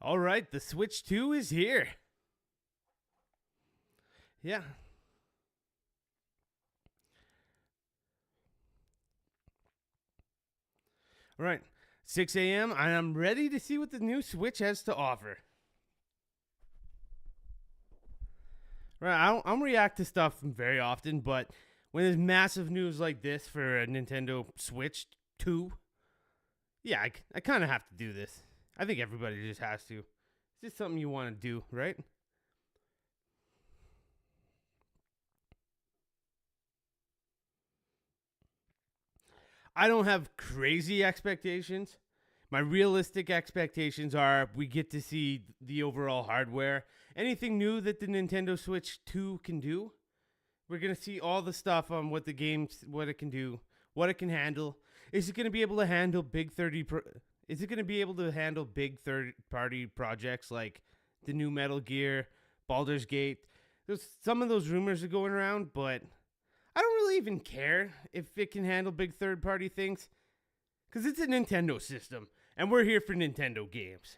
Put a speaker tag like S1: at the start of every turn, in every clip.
S1: All right, the Switch 2 is here. Yeah. All right, 6 a.m., and I'm ready to see what the new Switch has to offer. Right, I don't react to stuff very often, but when there's massive news like this for a Nintendo Switch 2, yeah, I kind of have to do this. I think everybody just has to. It's just something you want to do, right? I don't have crazy expectations. My realistic expectations are we get to see the overall hardware. Anything new that the Nintendo Switch 2 can do. We're going to see all the stuff on what the games, what it can do, what it can handle. Is it going to be able to handle is it going to be able to handle big third-party projects like the new Metal Gear, Baldur's Gate? Some of those rumors are going around, but I don't really even care if it can handle big third-party things because it's a Nintendo system, and we're here for Nintendo games.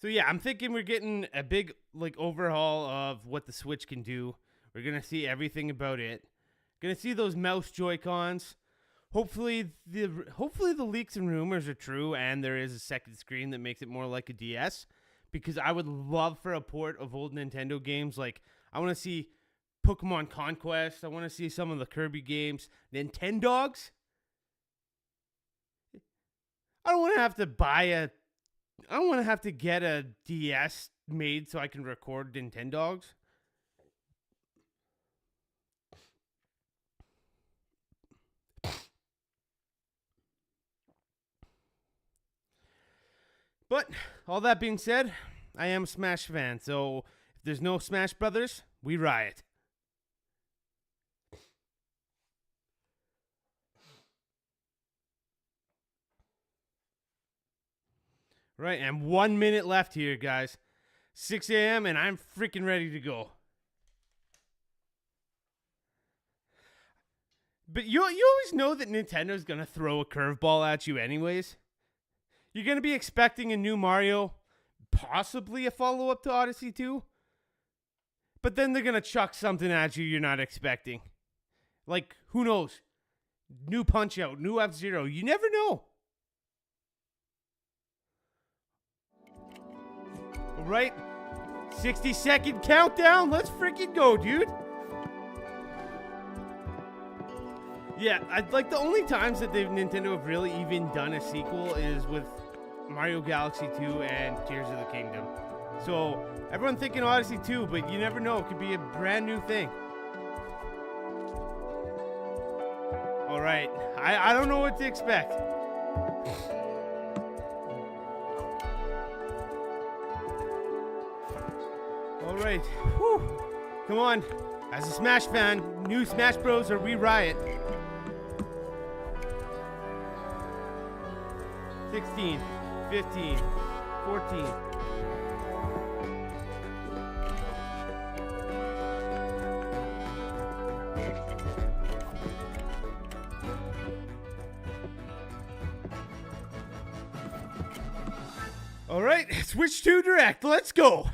S1: So yeah, I'm thinking we're getting a big overhaul of what the Switch can do. We're gonna see everything about it. Gonna see those mouse Joy-Cons. Hopefully the leaks and rumors are true, and there is a second screen that makes it more like a DS. Because I would love for a port of old Nintendo games. Like I want to see Pokemon Conquest. I want to see some of the Kirby games. Nintendogs. I don't want to have to I don't want to have to get a DS made so I can record Nintendogs. But all that being said, I am a Smash fan, so if there's no Smash Brothers, we riot. Right, and 1 minute left here, guys. 6 a.m., and I'm freaking ready to go. But you always know that Nintendo's going to throw a curveball at you anyways. You're going to be expecting a new Mario, possibly a follow-up to Odyssey 2. But then they're going to chuck something at you you're not expecting. Like, who knows? New Punch-Out, new F-Zero. You never know. All right, 60-second countdown. Let's freaking go, dude. Yeah, the only times that Nintendo have really even done a sequel is with Mario Galaxy 2 and Tears of the Kingdom. So everyone thinking Odyssey 2, but you never know. It could be a brand new thing. All right, I don't know what to expect. All right, whew. Come on. As a Smash fan, new Smash Bros. Or we riot. 16, 15, 14. All right, Switch 2 Direct. Let's go.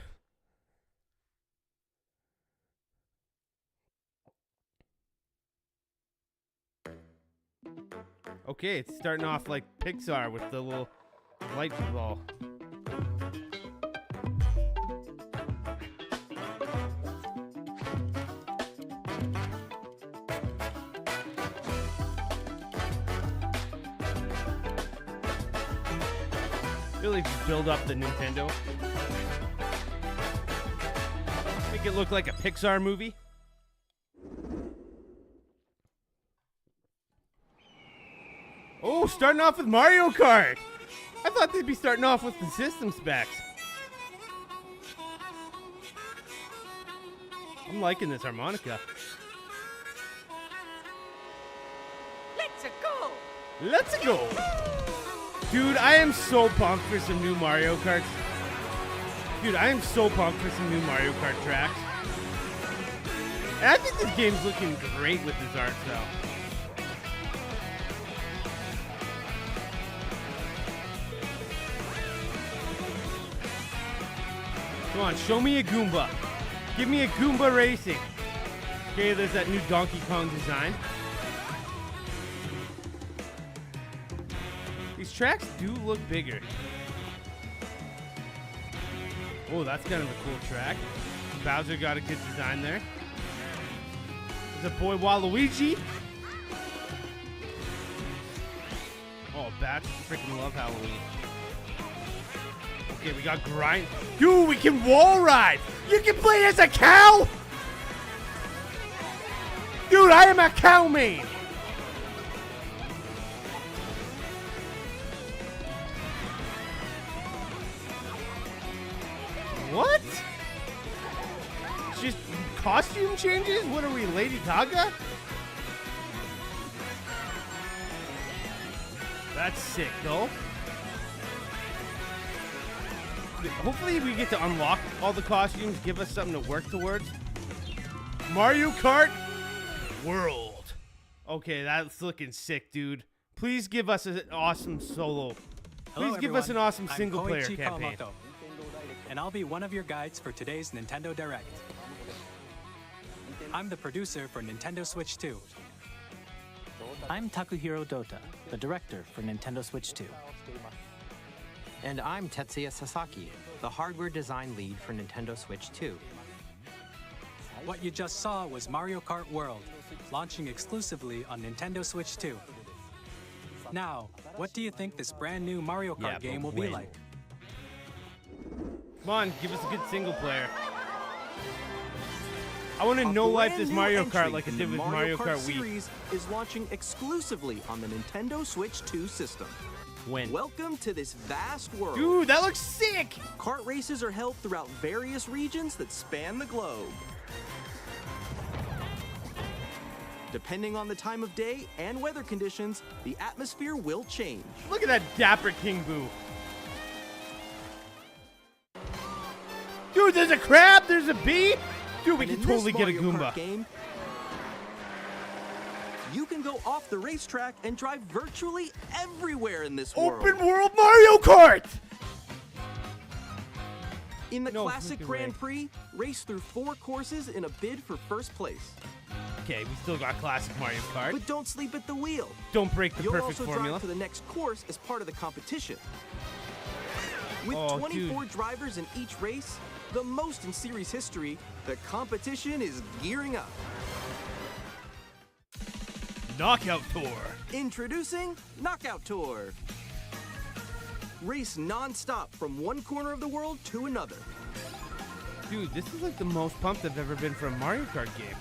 S1: Okay, it's starting off like Pixar with the little light ball. Really just build up the Nintendo. Make it look like a Pixar movie. Oh, starting off with Mario Kart. I thought they'd be starting off with the system specs. I'm liking this harmonica.
S2: Let's go!
S1: Let's go! Dude, I am so pumped for some new Mario Karts. Dude, I am so pumped for some new Mario Kart tracks. And I think this game's looking great with this art style. Come on, show me a Goomba. Give me a Goomba racing. Okay, there's that new Donkey Kong design. These tracks do look bigger. Oh, that's kind of a cool track. Bowser got a good design there. There's a boy Waluigi. Oh, bats freaking love Halloween. Okay, we got grind. Dude, we can wall ride. You can play as a cow. Dude, I am a cow main. What? It's just costume changes? What are we, Lady Gaga? That's sick, though. Hopefully we get to unlock all the costumes, give us something to work towards. Mario Kart World. Okay, that's looking sick, dude. Please give us an awesome solo. Please give us an awesome single-player campaign.
S3: And I'll be one of your guides for today's Nintendo Direct. I'm the producer for Nintendo Switch 2.
S4: I'm Takuhiro Dota, the director for Nintendo Switch 2.
S5: And I'm Tetsuya Sasaki, the hardware design lead for Nintendo Switch 2.
S3: What you just saw was Mario Kart World, launching exclusively on Nintendo Switch 2. Now, what do you think this brand new Mario Kart game will be like?
S1: Come on, give us a good single player. I want to no-life this Mario Kart like it did with Mario Kart Wii.
S6: Series is launching exclusively on the Nintendo Switch 2 system.
S1: When?
S6: Welcome to this vast world.
S1: Dude, that looks sick!
S6: Kart races are held throughout various regions that span the globe. Depending on the time of day and weather conditions, the atmosphere will change.
S1: Look at that dapper King Boo. Dude, there's a crab, there's a bee. Dude, we can totally get a Goomba.
S6: Game, you can go off the racetrack and drive virtually everywhere in this world.
S1: Open world Mario Kart!
S6: In the classic Grand Prix, race through 4 courses in a bid for first place.
S1: Okay, we still got classic Mario Kart.
S6: But don't sleep at the wheel.
S1: Don't break the
S6: You'll
S1: perfect
S6: also
S1: formula.
S6: drive to the next course as part of the competition. With
S1: Oh,
S6: 24 drivers in each race, the most in series history, the competition is gearing up.
S1: Knockout Tour.
S6: Introducing Knockout Tour. Race non-stop from one corner of the world to another.
S1: Dude, this is like the most pumped I've ever been for a Mario Kart game.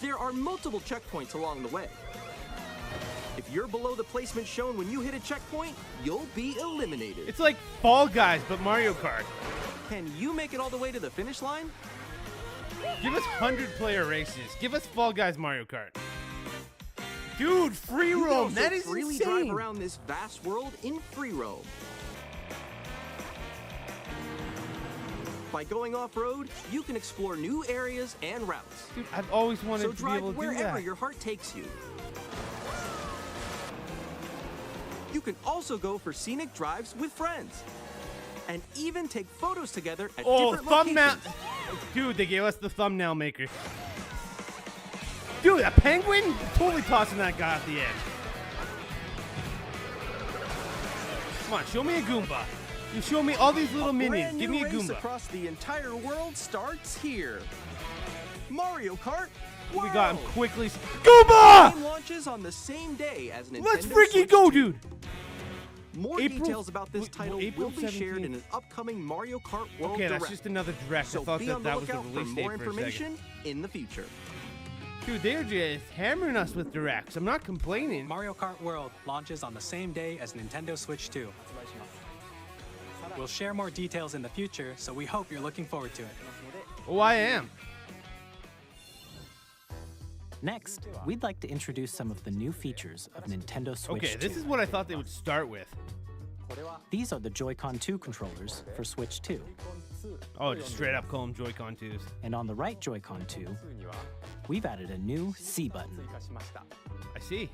S6: There are multiple checkpoints along the way. If you're below the placement shown when you hit a checkpoint, you'll be eliminated.
S1: It's like Fall Guys, but Mario Kart.
S6: Can you make it all the way to the finish line?
S1: Give us 100-player races. Give us Fall Guys Mario Kart. Dude, free
S6: You can
S1: roam.
S6: also
S1: That is
S6: freely
S1: insane.
S6: drive around this vast world in free roam. By going off-road, you can explore new areas and routes.
S1: Dude, I've always wanted
S6: So
S1: to be
S6: drive
S1: able to do
S6: wherever
S1: that.
S6: your heart takes you. You can also go for scenic drives with friends. And even take photos together at different
S1: thumbnail.
S6: locations.
S1: Dude, they gave us the thumbnail maker. Dude, a penguin? Totally tossing that guy off the edge. Come on, show me a Goomba. You show me all these little minions.
S6: Brand
S1: Give
S6: new
S1: me a
S6: race
S1: Goomba.
S6: across the entire world starts here. Mario Kart
S1: We
S6: World.
S1: got him quickly.
S6: The
S1: Goomba!
S6: game launches on the same day as Nintendo
S1: Let's freaking
S6: Switch
S1: go,
S6: 2.
S1: dude.
S6: More
S1: April-
S6: details about this title
S1: April
S6: will be shared
S1: 17th.
S6: in an upcoming Mario Kart World
S1: Okay,
S6: Direct.
S1: that's just another direct.
S6: So
S1: I thought
S6: be
S1: that
S6: on the
S1: that was the
S6: lookout for
S1: release date
S6: more
S1: for a second.
S6: information in the future.
S1: Dude, they're just hammering us with directs. I'm not complaining.
S3: Mario Kart World launches on the same day as Nintendo Switch 2. We'll share more details in the future, so we hope you're looking forward to it.
S1: Oh, I am.
S4: Next, we'd like to introduce some of the new features of Nintendo Switch
S1: Okay,
S4: 2.
S1: this is what I thought they would start with.
S4: These are the Joy-Con 2 controllers for Switch 2.
S1: Oh, just straight up call them Joy-Con 2s.
S4: And on the right Joy-Con 2, we've added a new C button.
S1: I see.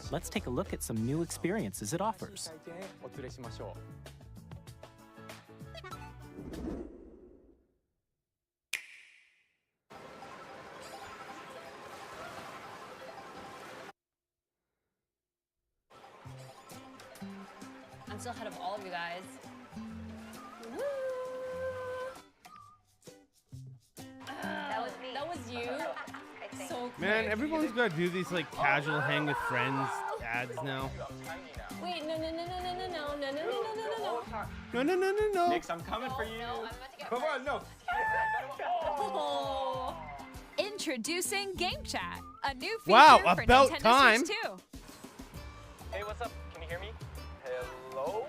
S4: Let's take a look at some new experiences it offers.
S7: I'm still ahead of all of you guys. Woo!
S8: That was me.
S7: That was you.
S8: I think.
S7: So
S1: Man,
S7: quick.
S1: everyone's got to do these like casual hang with friends ads now.
S7: Wait, no.
S1: No.
S9: Nix, I'm coming for you.
S7: No, I'm about to get
S9: Come on, no.
S7: Oh.
S10: Introducing Game Chat, a new feature
S1: Wow,
S10: for
S1: about
S10: Nintendo
S1: time.
S10: Switch 2.
S9: Hey, what's up? Can you hear me? Hello?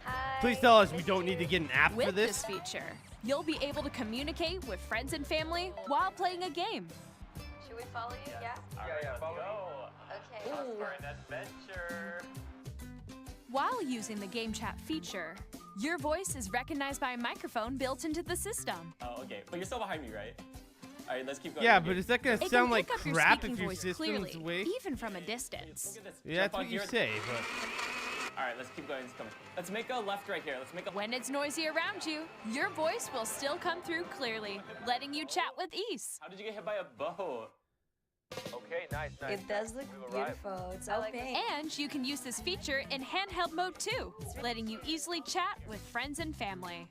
S8: Hi.
S1: Please tell us we don't need to get an app for
S10: With
S1: this.
S10: this feature, you'll be able to communicate with friends and family while playing a game.
S8: Should we follow you? Yeah.
S9: Yeah, follow me.
S8: Okay.
S9: Off for an adventure.
S10: While using the Game Chat feature, your voice is recognized by a microphone built into the system.
S9: Oh, okay. But you're still behind me, right? All right, let's keep going.
S1: Yeah,
S9: Okay.
S1: but is that gonna
S10: It
S1: sound
S10: can
S1: like
S10: pick up your
S1: crap
S10: speaking
S1: if your
S10: voice
S1: system's
S10: clearly,
S1: away?
S10: even from a distance.
S9: Look at this.
S1: Yeah,
S9: Jump
S1: that's
S9: on
S1: what you
S9: here.
S1: say, but
S9: All right, let's keep going. Let's make a left right here. Let's make a.
S10: When it's noisy around you, your voice will still come through clearly, letting you chat with ease.
S9: How did you get hit by a bow? Okay, nice.
S11: It does look beautiful. It's so pink.
S10: And you can use this feature in handheld mode too, letting you easily chat with friends and family.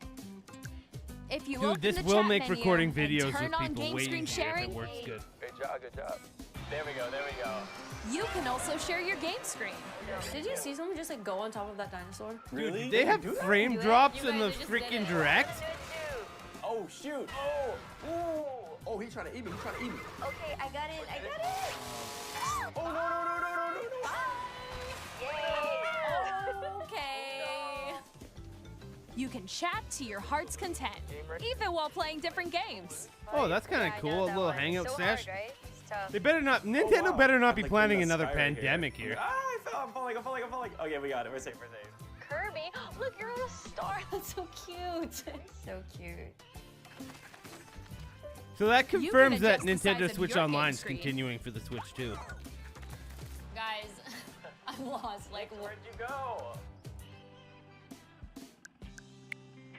S10: If you
S1: dude,
S10: open
S1: this
S10: the
S1: will
S10: chat
S1: make
S10: menu
S1: recording
S10: and
S1: videos
S10: turn
S1: with
S10: on
S1: people
S10: game
S1: way
S10: screen
S1: easier if
S10: sharing,
S1: it works good.
S9: Good job. There we go.
S10: you can also share your game screen.
S7: Did you see someone just like go on top of that dinosaur?
S9: Really?
S1: They have
S9: do that?
S1: frame drops
S7: You
S1: in the
S7: guys just did
S1: freaking
S7: it.
S1: direct.
S9: Oh shoot!
S6: Oh, he's trying to eat me.
S8: Okay, I got it.
S9: Oh no!
S10: Okay. You can chat to your heart's content, even while playing different games.
S1: Oh, that's kind of cool. A little hangout
S8: so
S1: sesh.
S8: hard, right? It's tough.
S1: They better not. Nintendo better not be planning another pandemic here.
S9: Ah, I'm falling. Okay, we got it. We're safe.
S7: Kirby, look, you're on a star. That's so cute.
S8: So cute.
S1: So that
S10: You can
S1: confirms that
S10: adjust the size
S1: Nintendo
S10: of
S1: Switch
S10: your game
S1: Online is
S10: screen.
S1: continuing for the Switch too.
S7: Guys, I'm lost. Like,
S9: Where'd you go?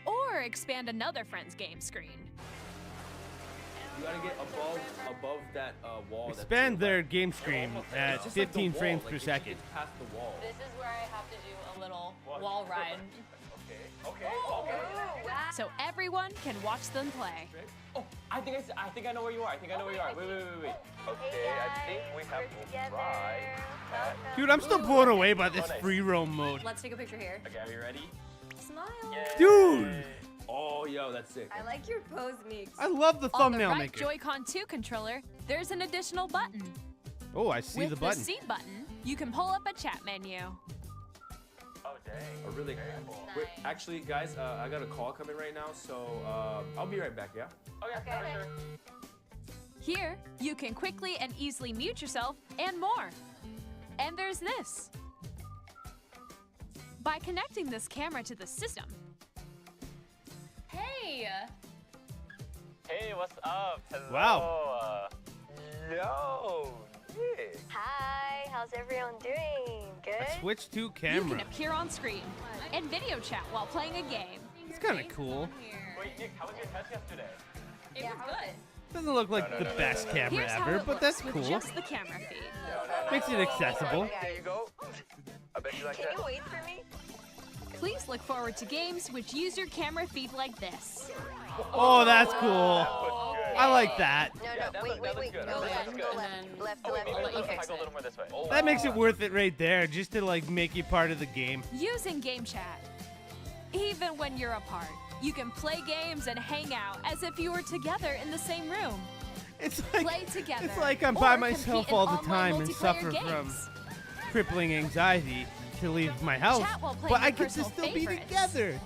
S10: Or expand another friend's game screen.
S6: You gotta get above that wall.
S1: Expand their game screen at
S6: It's just like the
S1: 15
S6: wall,
S1: frames
S6: like,
S1: per
S6: if you get
S1: second.
S6: Past the wall.
S7: this is where I have to do a little wall ride.
S9: Okay.
S10: So everyone can watch them play.
S9: Oh, I think I know where you are. Wait.
S8: Okay, I think we have to try.
S1: Dude, I'm still blown away by this free roam mode.
S7: Let's take a picture here.
S9: Okay, are you ready?
S7: Smile.
S1: Dude,
S6: Oh, yo, that's sick.
S11: I like your pose, Meeks.
S1: I love the
S10: On the
S1: thumbnail
S10: right
S1: maker.
S10: Joy-Con 2 controller, there's an additional button.
S1: Oh, I see
S10: With
S1: the button.
S10: C button, you can pull up a chat menu.
S9: Oh dang.
S6: A really Wait, actually, guys, I got a call coming right now, so I'll be right back, yeah?
S9: Okay. Sure.
S10: Here, you can quickly and easily mute yourself and more. And there's this. By connecting this camera to the system,
S7: Hey.
S9: Hey, what's up? Hello.
S1: Wow.
S9: Yo. Yeah.
S8: Hi, how's everyone doing? Good?
S1: A Switch 2
S10: you
S1: camera.
S10: can appear on screen and video chat while playing a game.
S1: It's kind of cool.
S9: Wait, Nick, how was your test yesterday?
S7: It was good.
S1: Doesn't look like the best camera
S10: Here's how
S1: ever,
S10: it
S1: but that's
S10: looks with
S1: cool.
S10: just the camera feed.
S1: Makes it accessible.
S9: There you go. I bet you like
S8: Can
S9: that.
S8: you wait for me?
S10: Please look forward to games which use your camera feed like this.
S1: Oh, that's cool. I like that.
S8: No,
S9: that
S8: wait.
S9: looks good.
S8: Go
S9: That
S8: left,
S9: looks
S8: go
S9: good.
S8: left. Left,
S9: Oh, wait,
S8: left.
S9: maybe
S7: let you
S9: if I
S7: fix
S9: go a
S7: it.
S9: little more this way.
S1: That makes it worth it right there, just to like make you part of the game.
S10: Using Game Chat. Even when you're apart, you can play games and hang out as if you were together in the same room.
S1: It's
S10: Play
S1: like
S10: together.
S1: it's like I'm
S10: or
S1: by
S10: compete
S1: myself
S10: in
S1: all the
S10: online
S1: time and
S10: multiplayer
S1: suffer
S10: games.
S1: from crippling anxiety to leave my house,
S10: Chat while playing
S1: but
S10: your
S1: I get to
S10: personal
S1: still be
S10: favorites.
S1: together.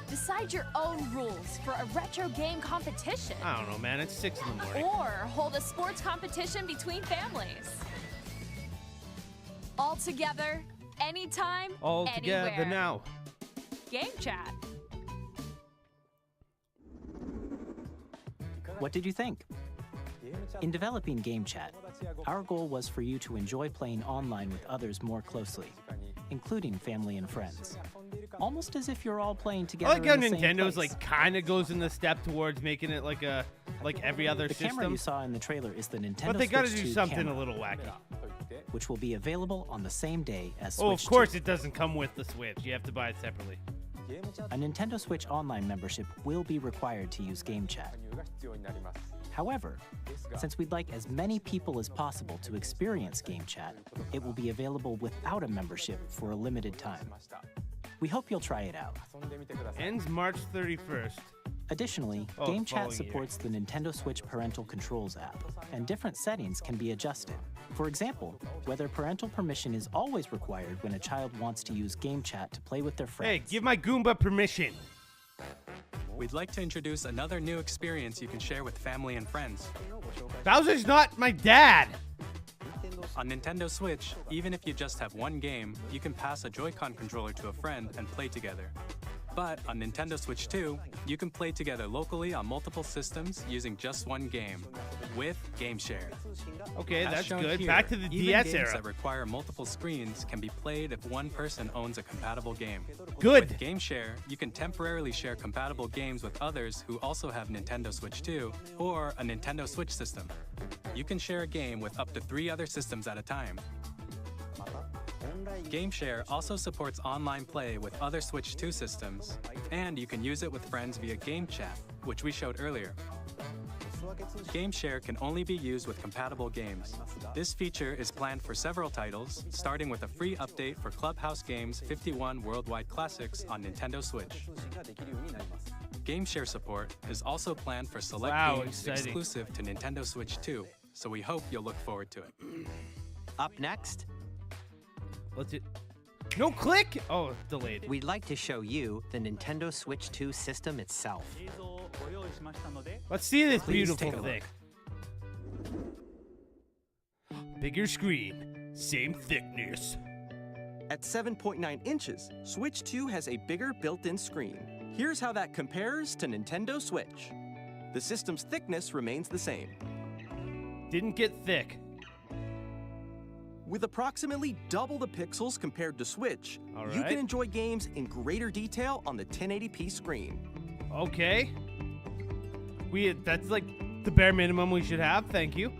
S10: Decide your own rules for a retro game competition.
S1: I don't know, man. It's 6 in the morning.
S10: Or hold a sports competition between families. All together, anytime,
S1: All together
S10: anywhere.
S1: now.
S10: Game Chat.
S4: What did you think? In developing Game Chat, our goal was for you to enjoy playing online with others more closely, including family and friends. Almost as if you're all playing
S1: I
S4: together
S1: like how
S4: in the same
S1: Nintendo's
S4: place.
S1: like kind of goes in the step towards making it like every other
S4: The camera
S1: system,
S4: you saw in the trailer is the Nintendo
S1: but they got to
S4: Switch
S1: do
S4: 2
S1: something
S4: camera.
S1: a little wacky.
S4: which will be available on the same day as
S1: Oh,
S4: Switch
S1: of course
S4: 2.
S1: it doesn't come with the Switch. You have to buy it separately.
S4: A Nintendo Switch Online membership will be required to use Game Chat. However, since we'd like as many people as possible to experience Game Chat, it will be available without a membership for a limited time. We hope you'll try it out.
S1: Ends March 31st.
S4: Additionally,
S1: Oh,
S4: Game Chat
S1: following year.
S4: supports the Nintendo Switch Parental Controls app, and different settings can be adjusted. For example, whether parental permission is always required when a child wants to use Game Chat to play with their friends.
S1: Hey, give my Goomba permission.
S3: We'd like to introduce another new experience you can share with family and friends.
S1: Bowser's not my dad.
S3: On Nintendo Switch, even if you just have one game, you can pass a Joy-Con controller to a friend and play together. But on Nintendo Switch 2, you can play together locally on multiple systems using just one game, with Game Share.
S1: Okay,
S3: As
S1: that's
S3: shown
S1: good.
S3: here,
S1: Back to the
S3: even
S1: DS
S3: games
S1: era.
S3: that require multiple screens can be played if one person owns a compatible game.
S1: Good.
S3: With Game Share, you can temporarily share compatible games with others who also have Nintendo Switch 2 or a Nintendo Switch system. You can share a game with up to 3 other systems at a time. Game Share also supports online play with other Switch 2 systems, and you can use it with friends via Game Chat, which we showed earlier. Game Share can only be used with compatible games. This feature is planned for several titles, starting with a free update for Clubhouse Games 51 Worldwide Classics on Nintendo Switch. Game Share support is also planned for select games
S1: exciting.
S3: exclusive to Nintendo Switch 2, so we hope you'll look forward to it.
S5: Up next,
S1: Let's it. No click. Oh, delayed.
S5: we'd like to show you the Nintendo Switch 2 system itself.
S1: Let's see this
S3: Please
S1: beautiful
S3: take a
S1: thing. Bigger screen, same thickness.
S6: At 7.9 inches, Switch 2 has a bigger built-in screen. Here's how that compares to Nintendo Switch. The system's thickness remains the same.
S1: Didn't get thick.
S6: With approximately double the pixels compared to Switch,
S1: All
S6: you
S1: right.
S6: can enjoy games in greater detail on the 1080p screen.
S1: Okay. That's like the bare minimum we should have. Thank you.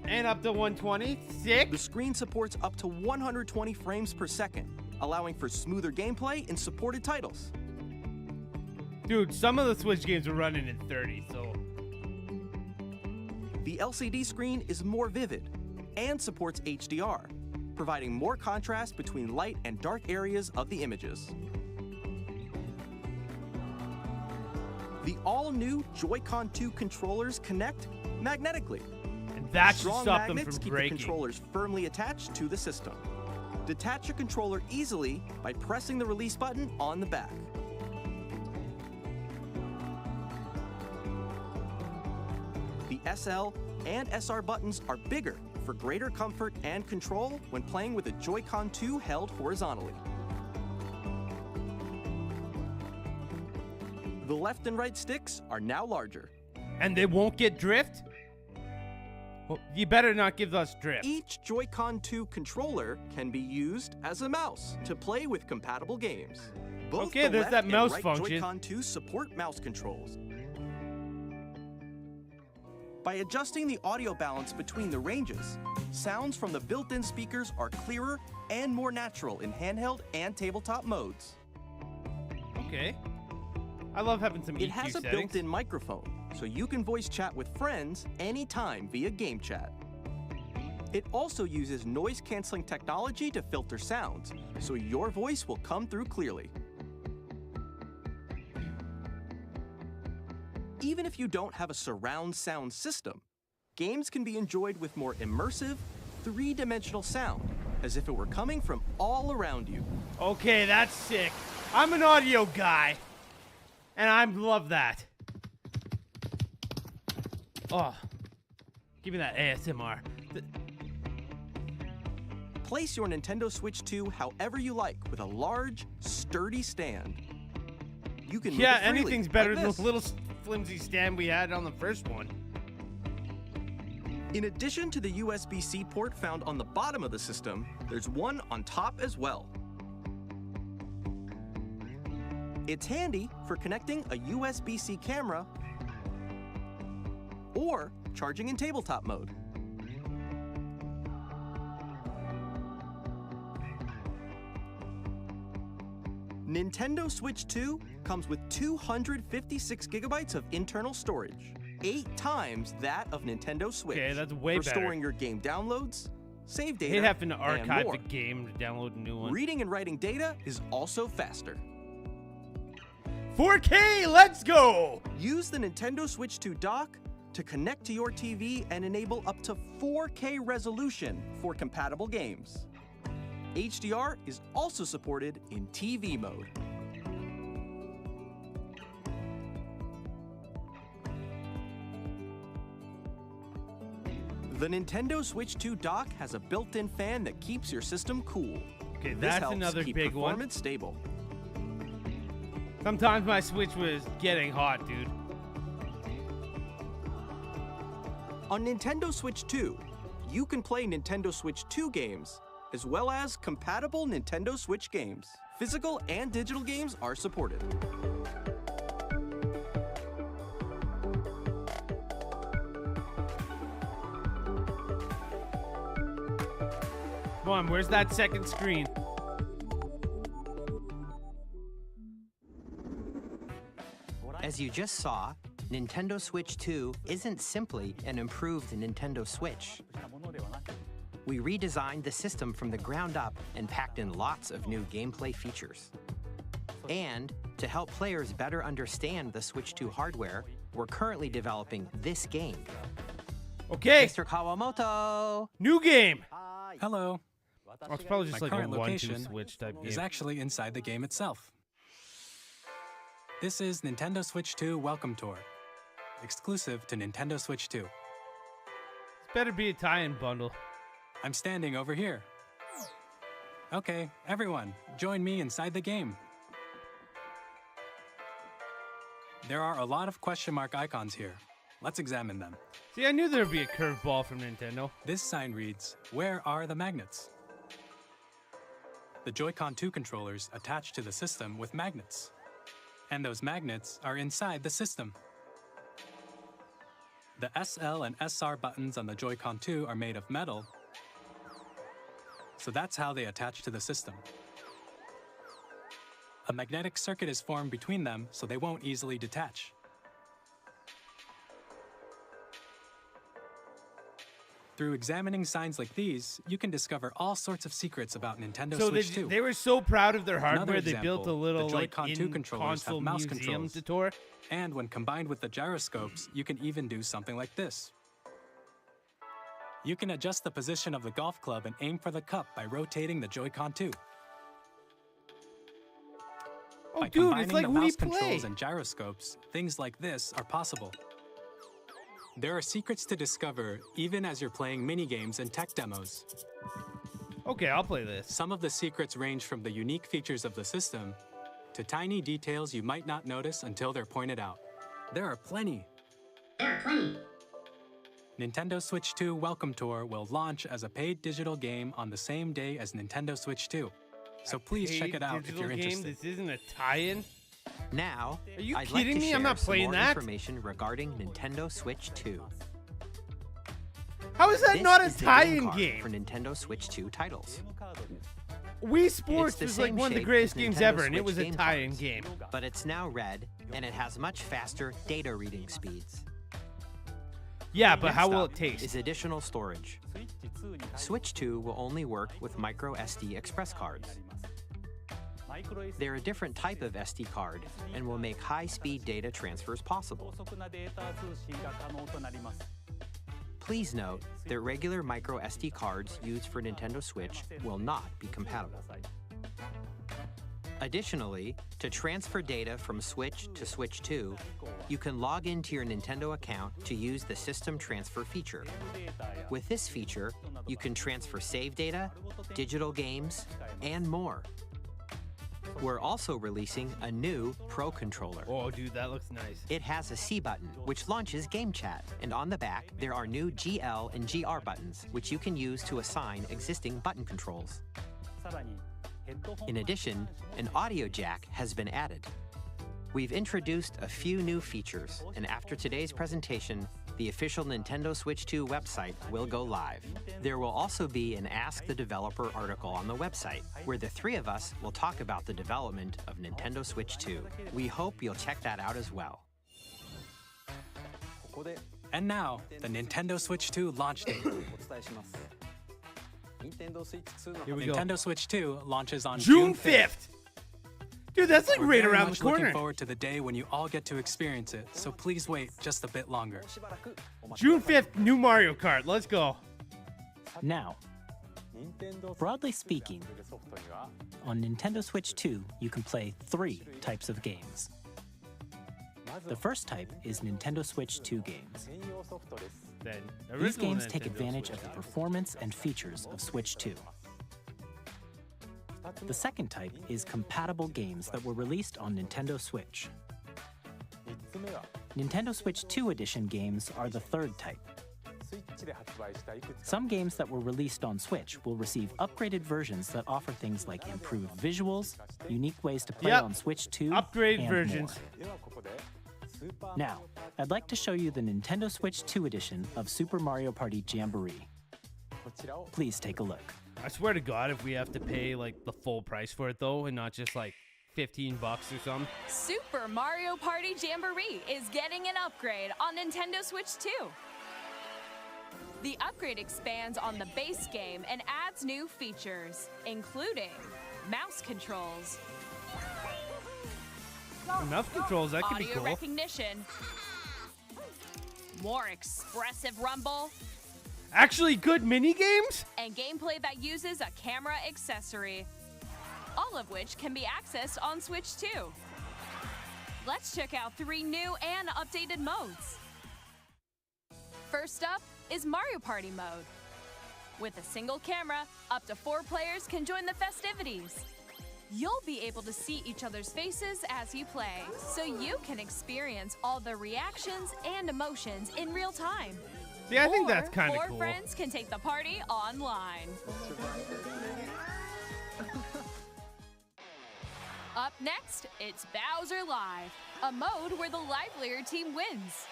S1: And up to 120. Sick.
S6: The screen supports up to 120 frames per second, allowing for smoother gameplay in supported titles.
S1: Dude, some of the Switch games are running in 30, so.
S6: The LCD screen is more vivid and supports HDR, providing more contrast between light and dark areas of the images. The all-new Joy-Con 2 controllers connect magnetically.
S1: And that should
S6: Strong
S1: stop them
S6: magnets
S1: from
S6: keep
S1: breaking.
S6: the controllers firmly attached to the system. Detach your controller easily by pressing the release button on the back. The SL and SR buttons are bigger for greater comfort and control when playing with a Joy-Con 2 held horizontally. The left and right sticks are now larger.
S1: And they won't get drift? Well, you better not give us drift.
S6: Each Joy-Con 2 controller can be used as a mouse to play with compatible games. Both
S1: Okay,
S6: the
S1: there's
S6: left
S1: that
S6: and
S1: mouse
S6: right
S1: function.
S6: Joy-Con 2 support mouse controls. By adjusting the audio balance between the ranges, sounds from the built-in speakers are clearer and more natural in handheld and tabletop modes.
S1: Okay. I love having some EQ
S6: It has a
S1: settings.
S6: built-in microphone, so you can voice chat with friends anytime via Game Chat. It also uses noise-canceling technology to filter sounds, so your voice will come through clearly. Even if you don't have a surround sound system, games can be enjoyed with more immersive, three-dimensional sound, as if it were coming from all around you.
S1: Okay, that's sick. I'm an audio guy, and I love that. Oh, give me that ASMR.
S6: Place your Nintendo Switch 2 however you like with a large, sturdy stand. You can move
S1: Yeah,
S6: it freely,
S1: anything's better
S6: like
S1: than
S6: this.
S1: the little flimsy stand we had on the first one.
S6: In addition to the USB-C port found on the bottom of the system, there's one on top as well. It's handy for connecting a USB-C camera or charging in tabletop mode. Nintendo Switch 2 comes with 256 gigabytes of internal storage, 8 times that of Nintendo Switch.
S1: Okay, that's way
S6: for
S1: better.
S6: storing your game downloads, save data,
S1: Hate having to
S6: and
S1: archive
S6: more.
S1: the game to download a new one.
S6: Reading and writing data is also faster.
S1: 4K, let's go!
S6: Use the Nintendo Switch 2 dock to connect to your TV and enable up to 4K resolution for compatible games. HDR is also supported in TV mode. The Nintendo Switch 2 dock has a built-in fan that keeps your system cool.
S1: Okay,
S6: This
S1: that's
S6: helps
S1: another
S6: keep
S1: big one.
S6: performance stable.
S1: Sometimes my Switch was getting hot, dude.
S6: On Nintendo Switch 2, you can play Nintendo Switch 2 games, as well as compatible Nintendo Switch games. Physical and digital games are supported.
S1: Come on, where's that second screen?
S5: As you just saw, Nintendo Switch 2 isn't simply an improved Nintendo Switch. We redesigned the system from the ground up and packed in lots of new gameplay features. And to help players better understand the Switch 2 hardware, we're currently developing this game.
S1: Okay,
S5: Mr. Kawamoto!
S1: new game.
S3: Hello.
S1: Oh, it's probably just
S3: My
S1: like a
S3: current
S1: 1-2
S3: location
S1: switch type
S3: is
S1: game.
S3: actually inside the game itself. This is Nintendo Switch 2 Welcome Tour, exclusive to Nintendo Switch 2.
S1: This better be a tie-in bundle.
S3: I'm standing over here. Okay, everyone, join me inside the game. There are a lot of question mark icons here. Let's examine them.
S1: See, I knew there'd be a curveball from Nintendo.
S3: This sign reads, "Where are the magnets?" The Joy-Con 2 controllers attach to the system with magnets. And those magnets are inside the system. The SL and SR buttons on the Joy-Con 2 are made of metal, so that's how they attach to the system. A magnetic circuit is formed between them, so they won't easily detach. Through examining signs like these, you can discover all sorts of secrets about Nintendo
S1: So
S3: Switch 2.
S1: they were so proud of their
S3: Another
S1: hardware, they built a
S3: example,
S1: little
S3: the
S1: like
S3: Joy-Con 2 controllers
S1: console
S3: have mouse
S1: museum
S3: controls.
S1: to tour.
S3: And when combined with the gyroscopes, you can even do something like this. You can adjust the position of the golf club and aim for the cup by rotating the Joy-Con 2.
S1: Oh,
S3: By
S1: dude,
S3: combining
S1: it's like
S3: the
S1: Wii
S3: mouse
S1: Play.
S3: controls and gyroscopes, things like this are possible. There are secrets to discover even as you're playing mini-games and tech demos.
S1: Okay, I'll play this.
S3: Some of the secrets range from the unique features of the system to tiny details you might not notice until they're pointed out. There are plenty. Nintendo Switch 2 Welcome Tour will launch as a paid digital game on the same day as Nintendo Switch 2. So please check it out if
S1: Digital
S3: you're
S1: game?
S3: interested.
S1: This isn't a tie-in.
S5: Now,
S1: Are you
S5: I'd like
S1: kidding
S5: to
S1: me?
S5: share
S1: I'm not
S5: some
S1: playing
S5: more
S1: that.
S5: information regarding Nintendo Switch 2.
S1: How is that
S5: This
S1: not a
S5: is the
S1: tie-in
S5: card
S1: game?
S5: for Nintendo Switch 2 titles.
S1: Wii Sports
S5: the
S1: was like
S5: same
S1: one of the
S5: shape
S1: greatest
S5: as
S1: games
S5: Nintendo
S1: ever, and it
S5: Switch
S1: was a
S5: game
S1: tie-in
S5: cards.
S1: game.
S5: But it's now red, and it has much faster data reading speeds.
S1: Yeah, but how
S5: Next
S1: will
S5: up
S1: it taste?
S5: is additional storage. Switch 2 will only work with micro SD express cards. They're a different type of SD card and will make high-speed data transfers possible. Please note that regular micro SD cards used for Nintendo Switch will not be compatible. Additionally, to transfer data from Switch to Switch 2, you can log into your Nintendo account to use the System Transfer feature. With this feature, you can transfer save data, digital games, and more. We're also releasing a new Pro Controller.
S1: Oh, dude, that looks nice.
S5: It has a C button, which launches Game Chat, and on the back, there are new GL and GR buttons, which you can use to assign existing button controls. In addition, an audio jack has been added. We've introduced a few new features, and after today's presentation, the official Nintendo Switch 2 website will go live. There will also be an Ask the Developer article on the website, where the three of us will talk about the development of Nintendo Switch 2. We hope you'll check that out as well.
S3: And now, the Nintendo Switch 2 launch date.
S1: Here we go.
S3: Nintendo Switch 2 launches on
S1: June 5th. Dude, that's like
S3: We're
S1: right
S3: very
S1: around the
S3: much
S1: corner.
S3: looking forward to the day when you all get to experience it, so please wait just a bit longer.
S1: June 5th, new Mario Kart. Let's go.
S4: Now, broadly speaking, on Nintendo Switch 2, you can play 3 types of games. The first type is Nintendo Switch 2 games.
S1: Then,
S4: These
S1: original
S4: games take
S1: Nintendo
S4: advantage
S1: Switch.
S4: of the performance and features of Switch 2. The second type is compatible games that were released on Nintendo Switch. Nintendo Switch 2 Edition games are the third type. Some games that were released on Switch will receive upgraded versions that offer things like improved visuals, unique ways to play
S1: Yep.
S4: on Switch 2,
S1: Upgraded
S4: and
S1: versions.
S4: more. Now, I'd like to show you the Nintendo Switch 2 edition of Super Mario Party Jamboree. Please take a look.
S1: I swear to God, if we have to pay like the full price for it though, and not just like $15 or something.
S10: Super Mario Party Jamboree is getting an upgrade on Nintendo Switch 2. The upgrade expands on the base game and adds new features, including mouse controls,
S1: Enough controls, that could be
S10: audio
S1: cool.
S10: recognition, more expressive rumble,
S1: Actually, good mini games.
S10: and gameplay that uses a camera accessory, all of which can be accessed on Switch 2. Let's check out 3 new and updated modes. First up is Mario Party mode. With a single camera, up to 4 players can join the festivities. You'll be able to see each other's faces as you play, so you can experience all the reactions and emotions in real time.
S1: See, I think
S10: Or
S1: that's kind of
S10: 4
S1: cool.
S10: friends can take the party online. Up next, it's Bowser Live, a mode where the livelier team wins.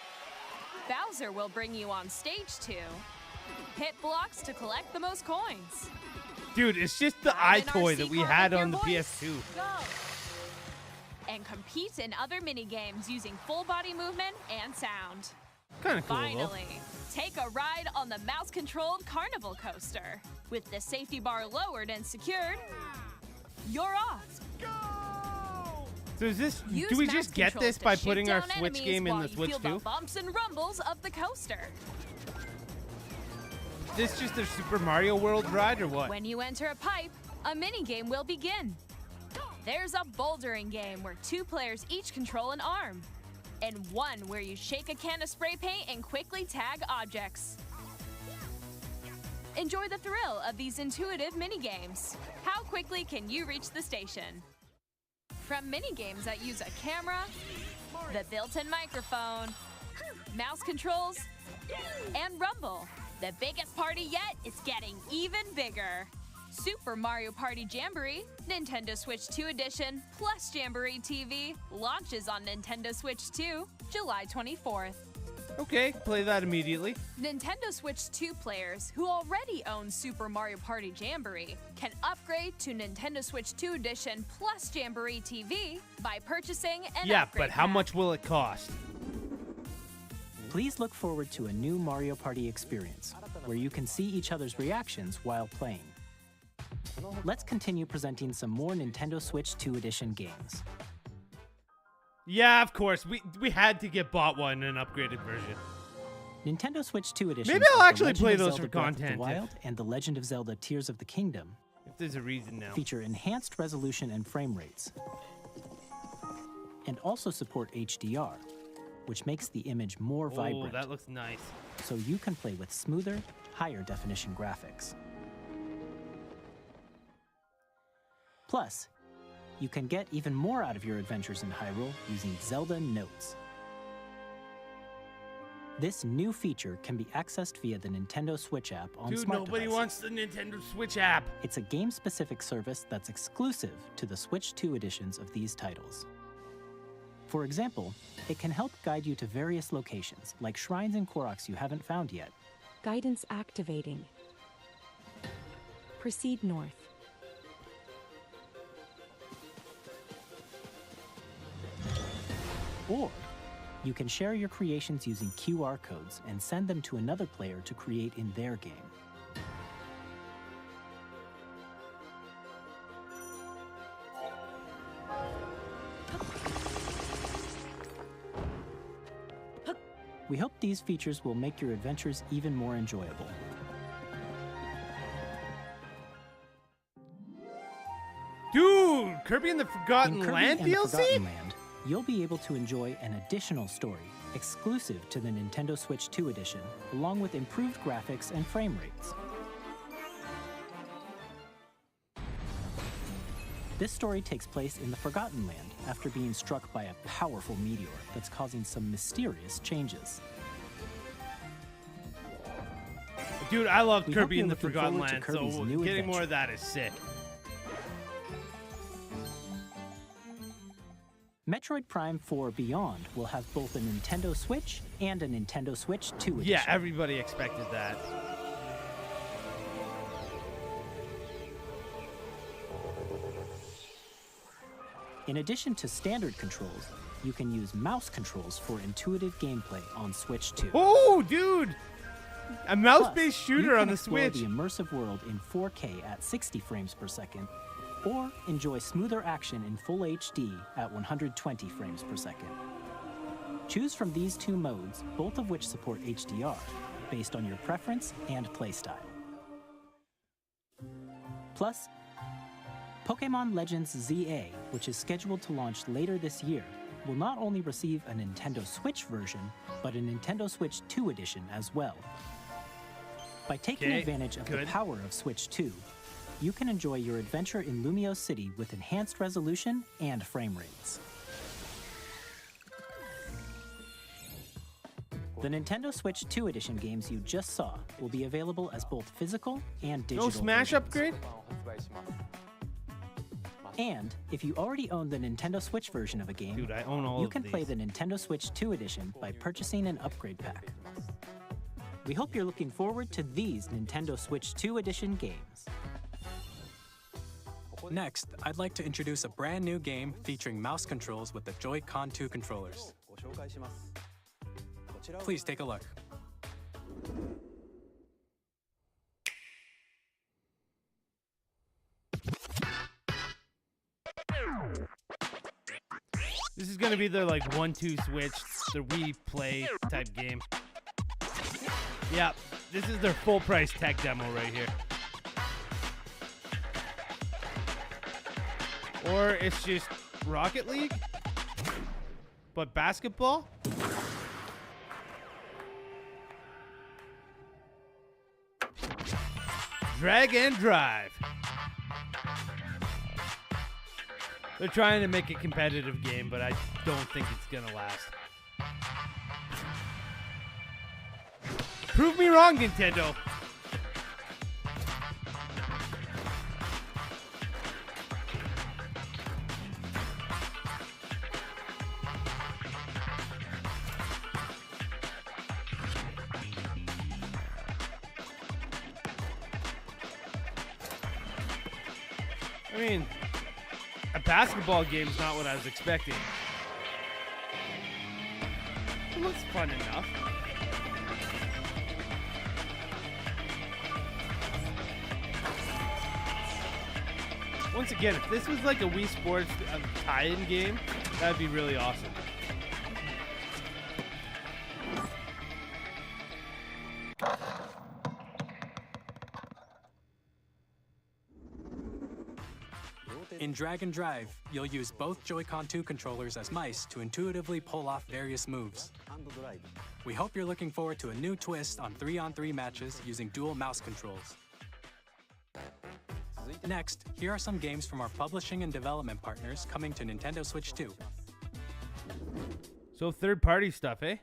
S10: Bowser will bring you on stage 2. Hit blocks to collect the most coins.
S1: Dude, it's just the
S10: Climb in
S1: iToy
S10: RC
S1: that we
S10: car
S1: had
S10: with
S1: on the
S10: your voice.
S1: PS2.
S10: Go! And compete in other mini-games using full body movement and sound.
S1: Kind of cool, though.
S10: Finally, take a ride on the mouse-controlled carnival coaster. With the safety bar lowered and secured, you're off.
S1: So is this?
S10: Use
S1: Do we
S10: mouse
S1: just get
S10: controls
S1: this
S10: to
S1: by
S10: shoot
S1: putting our
S10: down
S1: Switch
S10: enemies
S1: game in
S10: while
S1: the
S10: you
S1: Switch
S10: feel
S1: 2?
S10: the bumps and rumbles of the coaster.
S1: This just a Super Mario World ride or what?
S10: When you enter a pipe, a mini-game will begin. There's a bouldering game where 2 players each control an arm, and one where you shake a can of spray paint and quickly tag objects. Enjoy the thrill of these intuitive mini-games. How quickly can you reach the station? From mini-games that use a camera, the built-in microphone, mouse controls, and rumble, the biggest party yet is getting even bigger. Super Mario Party Jamboree, Nintendo Switch 2 Edition, plus Jamboree TV launches on Nintendo Switch 2, July 24th.
S1: Okay, play that immediately.
S10: Nintendo Switch 2 players who already own Super Mario Party Jamboree can upgrade to Nintendo Switch 2 Edition plus Jamboree TV by purchasing an
S1: Yeah,
S10: upgrade
S1: but how
S10: pack.
S1: much will it cost?
S4: Please look forward to a new Mario Party experience, where you can see each other's reactions while playing. Let's continue presenting some more Nintendo Switch 2 Edition games.
S1: Yeah, of course. We had to get bought one in an upgraded version.
S4: Nintendo Switch 2 Edition.
S1: Maybe I'll actually play those for content.
S4: Wild and The Legend of Zelda Tears of the Kingdom
S1: If there's a reason now.
S4: feature enhanced resolution and frame rates, and also support HDR, which makes the image more
S1: Oh,
S4: vibrant,
S1: that looks nice.
S4: so you can play with smoother, higher definition graphics. Plus, you can get even more out of your adventures in Hyrule using Zelda Notes. This new feature can be accessed via the Nintendo Switch app on
S1: Dude,
S4: smart
S1: nobody
S4: devices.
S1: wants the Nintendo Switch app.
S4: It's a game-specific service that's exclusive to the Switch 2 editions of these titles. For example, it can help guide you to various locations, like shrines and Koroks you haven't found yet.
S12: Guidance activating. Proceed north.
S4: Or you can share your creations using QR codes and send them to another player to create in their game. We hope these features will make your adventures even more enjoyable.
S1: Dude, Kirby and the Forgotten
S4: In Kirby
S1: Land
S4: and the
S1: DLC?
S4: Forgotten Land, you'll be able to enjoy an additional story exclusive to the Nintendo Switch 2 edition, along with improved graphics and frame rates. This story takes place in the Forgotten Land after being struck by a powerful meteor that's causing some mysterious changes.
S1: Dude, I love
S4: We
S1: Kirby
S4: hope
S1: and the
S4: you're looking
S1: Forgotten
S4: forward to
S1: Land,
S4: Kirby's
S1: so
S4: new
S1: getting more
S4: adventure.
S1: of that is sick.
S4: Metroid Prime 4 Beyond will have both a Nintendo Switch and a Nintendo Switch 2 edition.
S1: Yeah, everybody expected that.
S4: In addition to standard controls, you can use mouse controls for intuitive gameplay on Switch 2.
S1: Oh, dude! A mouse-based
S4: Plus,
S1: shooter
S4: you can
S1: on the
S4: explore
S1: Switch.
S4: the immersive world in 4K at 60 frames per second, or enjoy smoother action in full HD at 120 frames per second. Choose from these two modes, both of which support HDR, based on your preference and playstyle. Plus, Pokémon Legends ZA, which is scheduled to launch later this year, will not only receive a Nintendo Switch version, but a Nintendo Switch 2 edition as well. By taking
S1: Okay,
S4: advantage of
S1: good.
S4: the power of Switch 2, you can enjoy your adventure in Lumio City with enhanced resolution and frame rates. The Nintendo Switch 2 edition games you just saw will be available as both physical and digital
S1: No Smash
S4: versions.
S1: upgrade?
S4: And if you already own the Nintendo Switch version of a game,
S1: Dude, I own all
S4: you
S1: of
S4: can
S1: these.
S4: play the Nintendo Switch 2 edition by purchasing an upgrade pack. We hope you're looking forward to these Nintendo Switch 2 edition games.
S3: Next, I'd like to introduce a brand new game featuring mouse controls with the Joy-Con 2 controllers. Please take a look.
S1: This is gonna be their like 1-2 switch, the Wii Play type game. Yeah, this is their full price tech demo right here. Or it's just Rocket League, but basketball? Drag and drive. They're trying to make a competitive game, but I don't think it's gonna last. Prove me wrong, Nintendo. I mean, a basketball game's not what I was expecting. It looks fun enough. Once again, if this was like a Wii Sports tie-in game, that'd be really awesome.
S3: In Drag and Drive, you'll use both Joy-Con 2 controllers as mice to intuitively pull off various moves. We hope you're looking forward to a new twist on 3-on-3 matches using dual mouse controls. Next, here are some games from our publishing and development partners coming to Nintendo Switch 2.
S1: So third-party stuff, eh?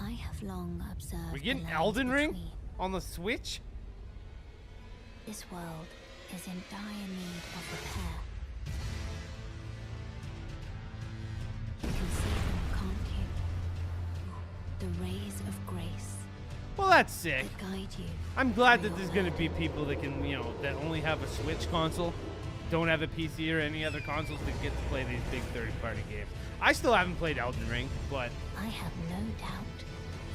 S13: I have long observed.
S1: We getting
S13: the lines
S1: Elden Ring
S13: between.
S1: on the Switch?
S13: This world is in dire need of repair. You can
S1: that's sick.
S13: Guide you.
S1: I'm glad that there's gonna be people that can, you know, that only have a Switch console, don't have a PC or any other consoles that get to play these big third-party games. I still haven't played Elden Ring, but
S13: I have no doubt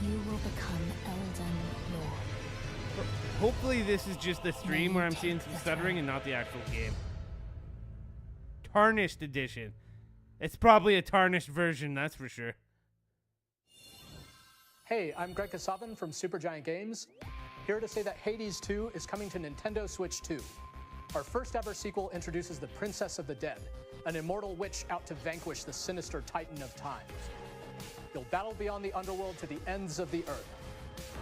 S13: you will become Elden Lord.
S1: hopefully this is just the stream where I'm seeing some stuttering and not the actual game. Tarnished edition. It's probably a tarnished version, that's for sure.
S14: Hey, I'm Greg Kasavin from Supergiant Games, here to say that Hades 2 is coming to Nintendo Switch 2. Our first ever sequel introduces the Princess of the Dead, an immortal witch out to vanquish the sinister Titan of Time. You'll battle beyond the underworld to the ends of the earth,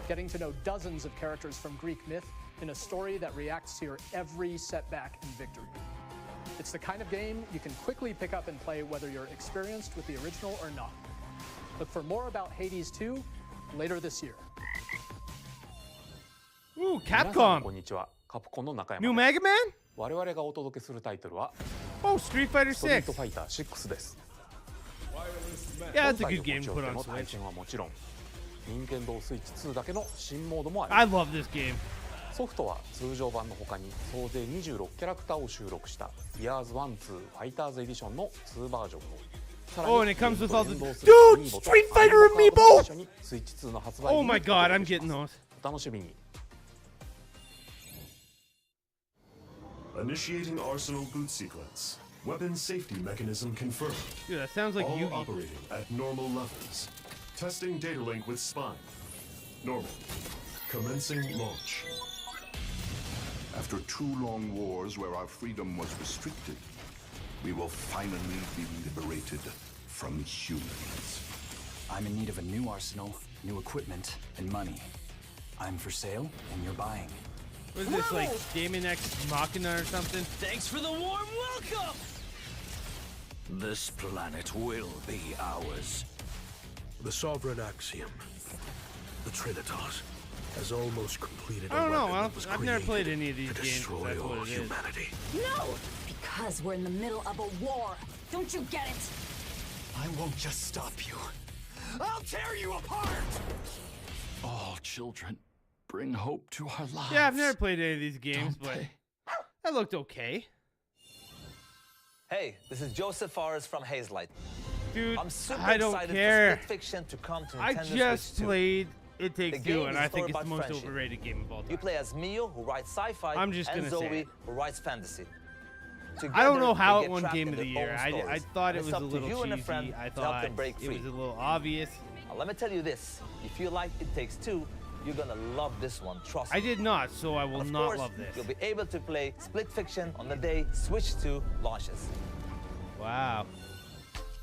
S14: getting to know dozens of characters from Greek myth in a story that reacts to your every setback and victory. It's the kind of game you can quickly pick up and play whether you're experienced with the original or not. Look for more about Hades 2 later this year.
S1: Ooh, Capcom. New Mega Man?
S15: 我々がお届けするタイトルは
S1: Oh, Street Fighter
S15: ストリー
S1: 6.
S15: トファイター6です。
S1: Yeah, that's a good game to put on
S15: の対
S1: Switch.
S15: 戦はもちろん、任天堂スイッチ2だけの新モードもあり
S1: I
S15: ます。
S1: love this game.
S15: ソフトは通常版の他に総勢26キャラクターを収録した「Years 1-2 ファイターズエディション」の2バージョンを。
S1: Oh, and it comes with all the
S15: Dude,
S1: Street Fighter amiibo!
S15: スイッチ2の発売
S1: Oh
S15: 日
S1: my
S15: に
S1: god, I'm getting those.
S15: お楽しみに。
S16: Initiating Arsenal boot sequence. Weapon safety mechanism confirmed.
S1: Dude, that sounds like
S16: All
S1: Yugi.
S16: operating at normal levels. Testing data link with spine. Normal. Commencing launch.
S17: After 2 long wars where our freedom was restricted, we will finally be liberated from humans.
S18: I'm in need of a new arsenal, new equipment, and money. I'm for sale, and you're buying.
S1: What is this, like Damon X Machina or something?
S19: Thanks for the warm welcome! This planet will be ours.
S20: The Sovereign Axiom, the Trinitas, has almost completed
S1: I don't
S20: a
S1: know.
S20: weapon that was
S1: I've never played
S20: created
S1: any of these
S20: to
S1: games.
S20: destroy
S1: That's
S20: all
S1: what it is.
S20: humanity.
S21: No! Because we're in the middle of a war. Don't you get it?
S19: I won't just stop you. I'll tear you apart! All children bring hope to our lives.
S1: Yeah, I've never played any of these games, but that looked okay.
S22: Hey, this is Joseph Forrest from Hazelight.
S1: Dude,
S22: I'm super
S1: I don't
S22: excited
S1: care.
S22: for Split Fiction to come to
S1: I
S22: Nintendo
S1: just
S22: Switch 2.
S1: played It Takes
S22: The
S1: Two,
S22: game
S1: and
S22: is
S1: I
S22: a
S1: think
S22: story
S1: it's the
S22: about
S1: most
S22: friendship.
S1: overrated game of all time.
S22: You play as Mio, who writes sci-fi,
S1: I'm just
S22: and
S1: gonna say
S22: Zoe,
S1: it.
S22: who writes fantasy.
S1: I don't know
S22: Together,
S1: how
S22: they
S1: it
S22: get
S1: won
S22: trapped
S1: Game
S22: in
S1: of the
S22: their
S1: Year.
S22: own
S1: I
S22: stories,
S1: thought
S22: and
S1: it
S22: it's
S1: was a
S22: up to
S1: little
S22: you and a
S1: cheesy.
S22: friend
S1: I
S22: to help
S1: thought
S22: them break
S1: it
S22: free.
S1: was a little obvious.
S22: Now, let me tell you this. If you like It Takes Two, you're gonna love this one, trust me.
S1: I did not, so I will
S22: Of
S1: not
S22: course,
S1: love this.
S22: You'll be able to play Split Fiction on the day Switch 2 launches.
S1: Wow.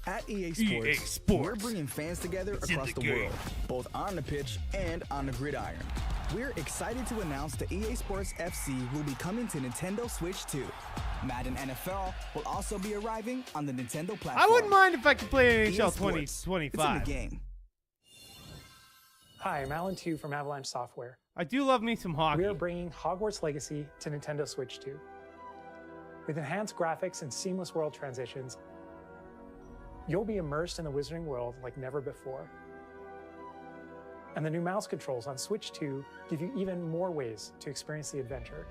S23: At EA Sports, we're bringing fans together across the world, both on the pitch and on the gridiron. We're excited to announce that EA Sports FC will be coming to Nintendo Switch 2. Madden NFL will also be arriving on the Nintendo platform.
S1: I wouldn't mind if I could play
S23: EA
S1: NHL
S23: Sports,
S1: 2025.
S23: It's in the game.
S24: Hi, I'm Alan Tu from Avalanche Software.
S1: I do love me some hockey.
S24: We are bringing Hogwarts Legacy to Nintendo Switch 2. With enhanced graphics and seamless world transitions, you'll be immersed in the Wizarding world like never before. And the new mouse controls on Switch 2 give you even more ways to experience the adventure.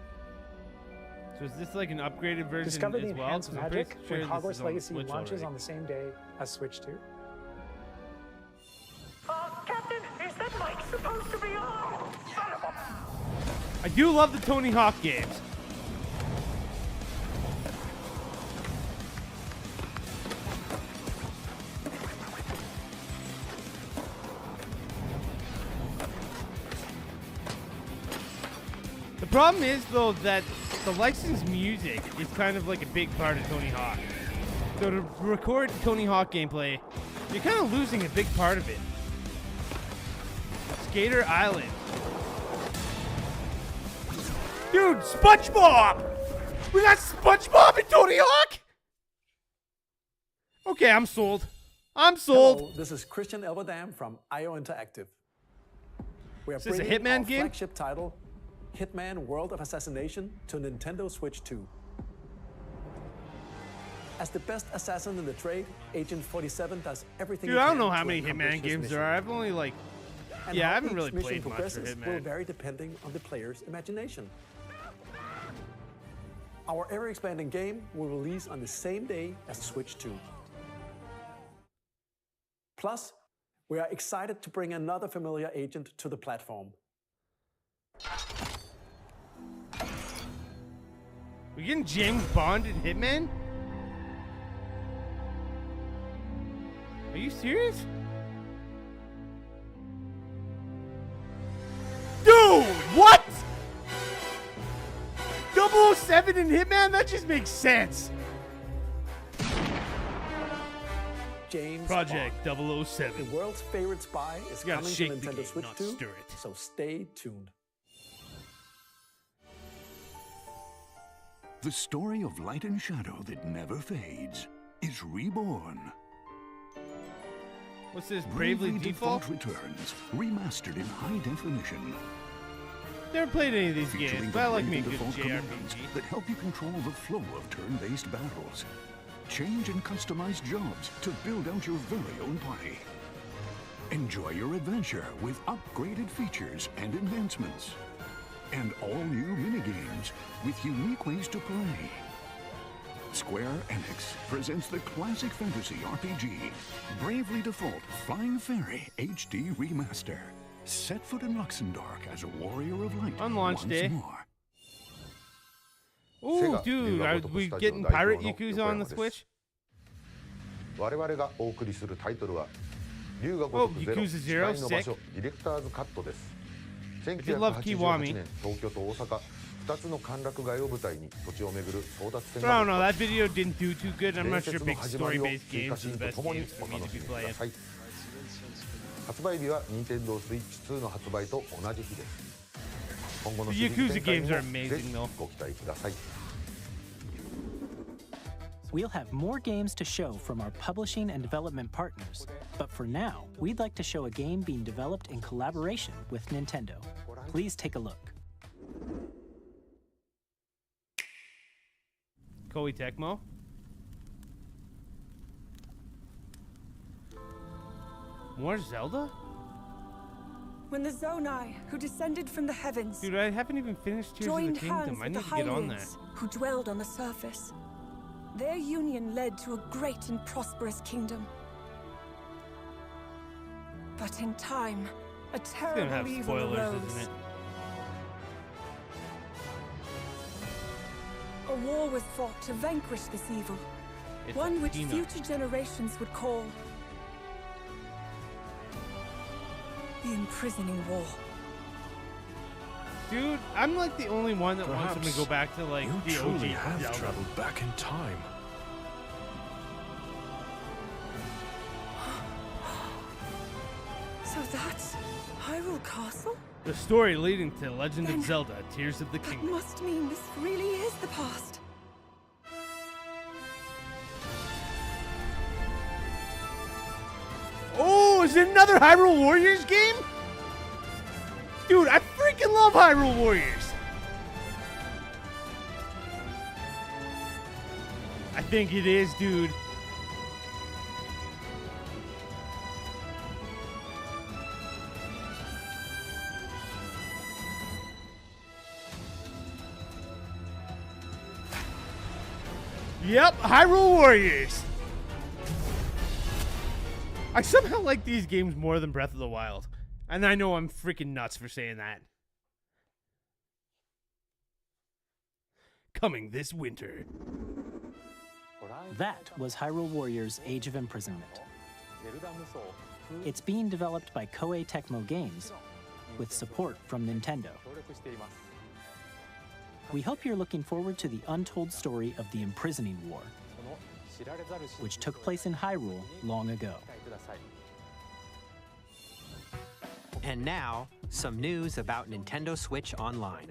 S1: So is this like an upgraded version
S24: Discover the
S1: as well?
S24: enhanced
S1: 'Cause I'm pretty
S24: magic
S1: sure
S24: when
S1: this is
S24: Hogwarts
S1: on
S24: Legacy
S1: Switch
S24: launches
S1: already.
S24: on the same day as Switch 2.
S2: Captain, is that mic supposed to be on? Son of a...
S1: I do love the Tony Hawk games. The problem is, though, that the licensed music is kind of like a big part of Tony Hawk. So to record Tony Hawk gameplay, you're kind of losing a big part of it. Skater Island. Dude, SpongeBob! We got SpongeBob and Tony Hawk? Okay, I'm sold. I'm sold.
S25: Hello, this is Christian Elberdam from IO Interactive. We are
S1: Is this a
S25: bringing
S1: Hitman
S25: our
S1: game?
S25: flagship title, Hitman World of Assassination, to Nintendo Switch 2. As the best assassin in the trade, Agent 47 does everything
S1: Dude,
S25: he
S1: I don't
S25: can
S1: know how
S25: to
S1: many
S25: accomplish
S1: Hitman
S25: his
S1: games
S25: mission.
S1: there are. I've only like
S25: And
S1: Yeah, I
S25: how
S1: haven't
S25: each
S1: really
S25: mission
S1: played much for
S25: progresses
S1: Hitman.
S25: will vary depending on the player's imagination. Our ever-expanding game will release on the same day as Switch 2. Plus, we are excited to bring another familiar agent to the platform.
S1: We getting James Bond in Hitman? Are you serious? Dude, what? 007 in Hitman? That just makes sense.
S25: James
S1: Project
S25: Bond.
S1: 007.
S25: The world's favorite spy is
S1: You gotta
S25: coming to
S1: shake the
S25: Nintendo
S1: game,
S25: Switch
S1: not
S25: 2,
S1: stir it.
S25: so stay tuned.
S17: The story of light and shadow that never fades is reborn.
S1: What's this, Bravely Default?
S17: Returns, remastered in high definition.
S1: Never played any of these
S17: Featuring
S1: games,
S17: the
S1: but I like me a
S17: Bravely
S1: good
S17: Default commands
S1: JRPG.
S17: that help you control the flow of turn-based battles. Change and customize jobs to build out your very own party. Enjoy your adventure with upgraded features and enhancements. And all new minigames with unique ways to play. Square Enix presents the classic fantasy RPG, Bravely Default Flying Fairy HD Remaster. Set foot in Luxembourg as a warrior of light
S1: On launch
S17: once
S1: day.
S17: more.
S1: Ooh, dude, are we getting Pirate Yakuza on the Switch?
S6: 我々がお送りするタイトルは龍が如くゼロ
S1: Yakuza
S6: 誓
S1: Zero
S6: いの場所ディレクターズカットです
S1: did love
S6: 1988
S1: Kiwami.
S6: 年東京と大阪2つの歓楽街を舞台に土地を巡る争奪戦
S1: But I don't know,
S6: が
S1: that video didn't do too good. I'm
S6: 伝
S1: not sure
S6: 説の
S1: big
S6: 始まりを
S1: story-based
S6: 追加
S1: games
S6: シ
S1: are
S6: ー
S1: the
S6: ン
S1: best
S6: とともに
S1: games
S6: お
S1: for me
S6: 楽
S1: to
S6: し
S1: be
S6: みくだ
S1: playing.
S6: さい発売日は Nintendo Switch 2の発売と同じ日です今後の
S1: The
S6: シリーズ
S1: Yakuza
S6: 展開
S1: games
S6: に
S1: are
S6: も
S1: amazing
S6: ぜひ
S1: though.
S6: ご期待ください
S4: We'll have more games to show from our publishing and development partners, but for now, we'd like to show a game being developed in collaboration with Nintendo. Please take a look.
S1: Koei Tecmo? More Zelda?
S7: When the Zonai, who descended from the heavens,
S1: Dude, I haven't even finished Tears
S7: joined
S1: of the
S7: hands
S1: Kingdom. I
S7: with the
S1: need to get on that.
S7: Hyrule, who dwelled on the surface, their union led to a great and prosperous kingdom. But in time, a
S1: It's gonna
S7: terrible
S1: have
S7: evil
S1: spoilers,
S7: arose.
S1: isn't it?
S7: A war was fought to vanquish this evil,
S1: It's
S7: one
S1: a
S7: which
S1: peanut.
S7: future generations would call the Imprisoning War.
S1: Dude, I'm like the only one that wants them to go back to like
S20: you
S1: the
S20: truly
S1: OG
S20: have
S1: Zelda.
S20: traveled back in time.
S7: So that's Hyrule Castle?
S1: The story leading to Legend
S7: Then
S1: of Zelda: Tears of the
S7: That
S1: Kingdom.
S7: must mean this really is the past.
S1: Oh, is it another Hyrule Warriors game? Dude, I freaking love Hyrule Warriors. I think it is, dude. Yep, Hyrule Warriors. I somehow like these games more than Breath of the Wild. And I know I'm freaking nuts for saying that. Coming this winter.
S4: That was Hyrule Warriors Age of Imprisonment. It's being developed by Koei Tecmo Games with support from Nintendo. We hope you're looking forward to the untold story of the Imprisoning War, which took place in Hyrule long ago.
S5: And now, some news about Nintendo Switch Online.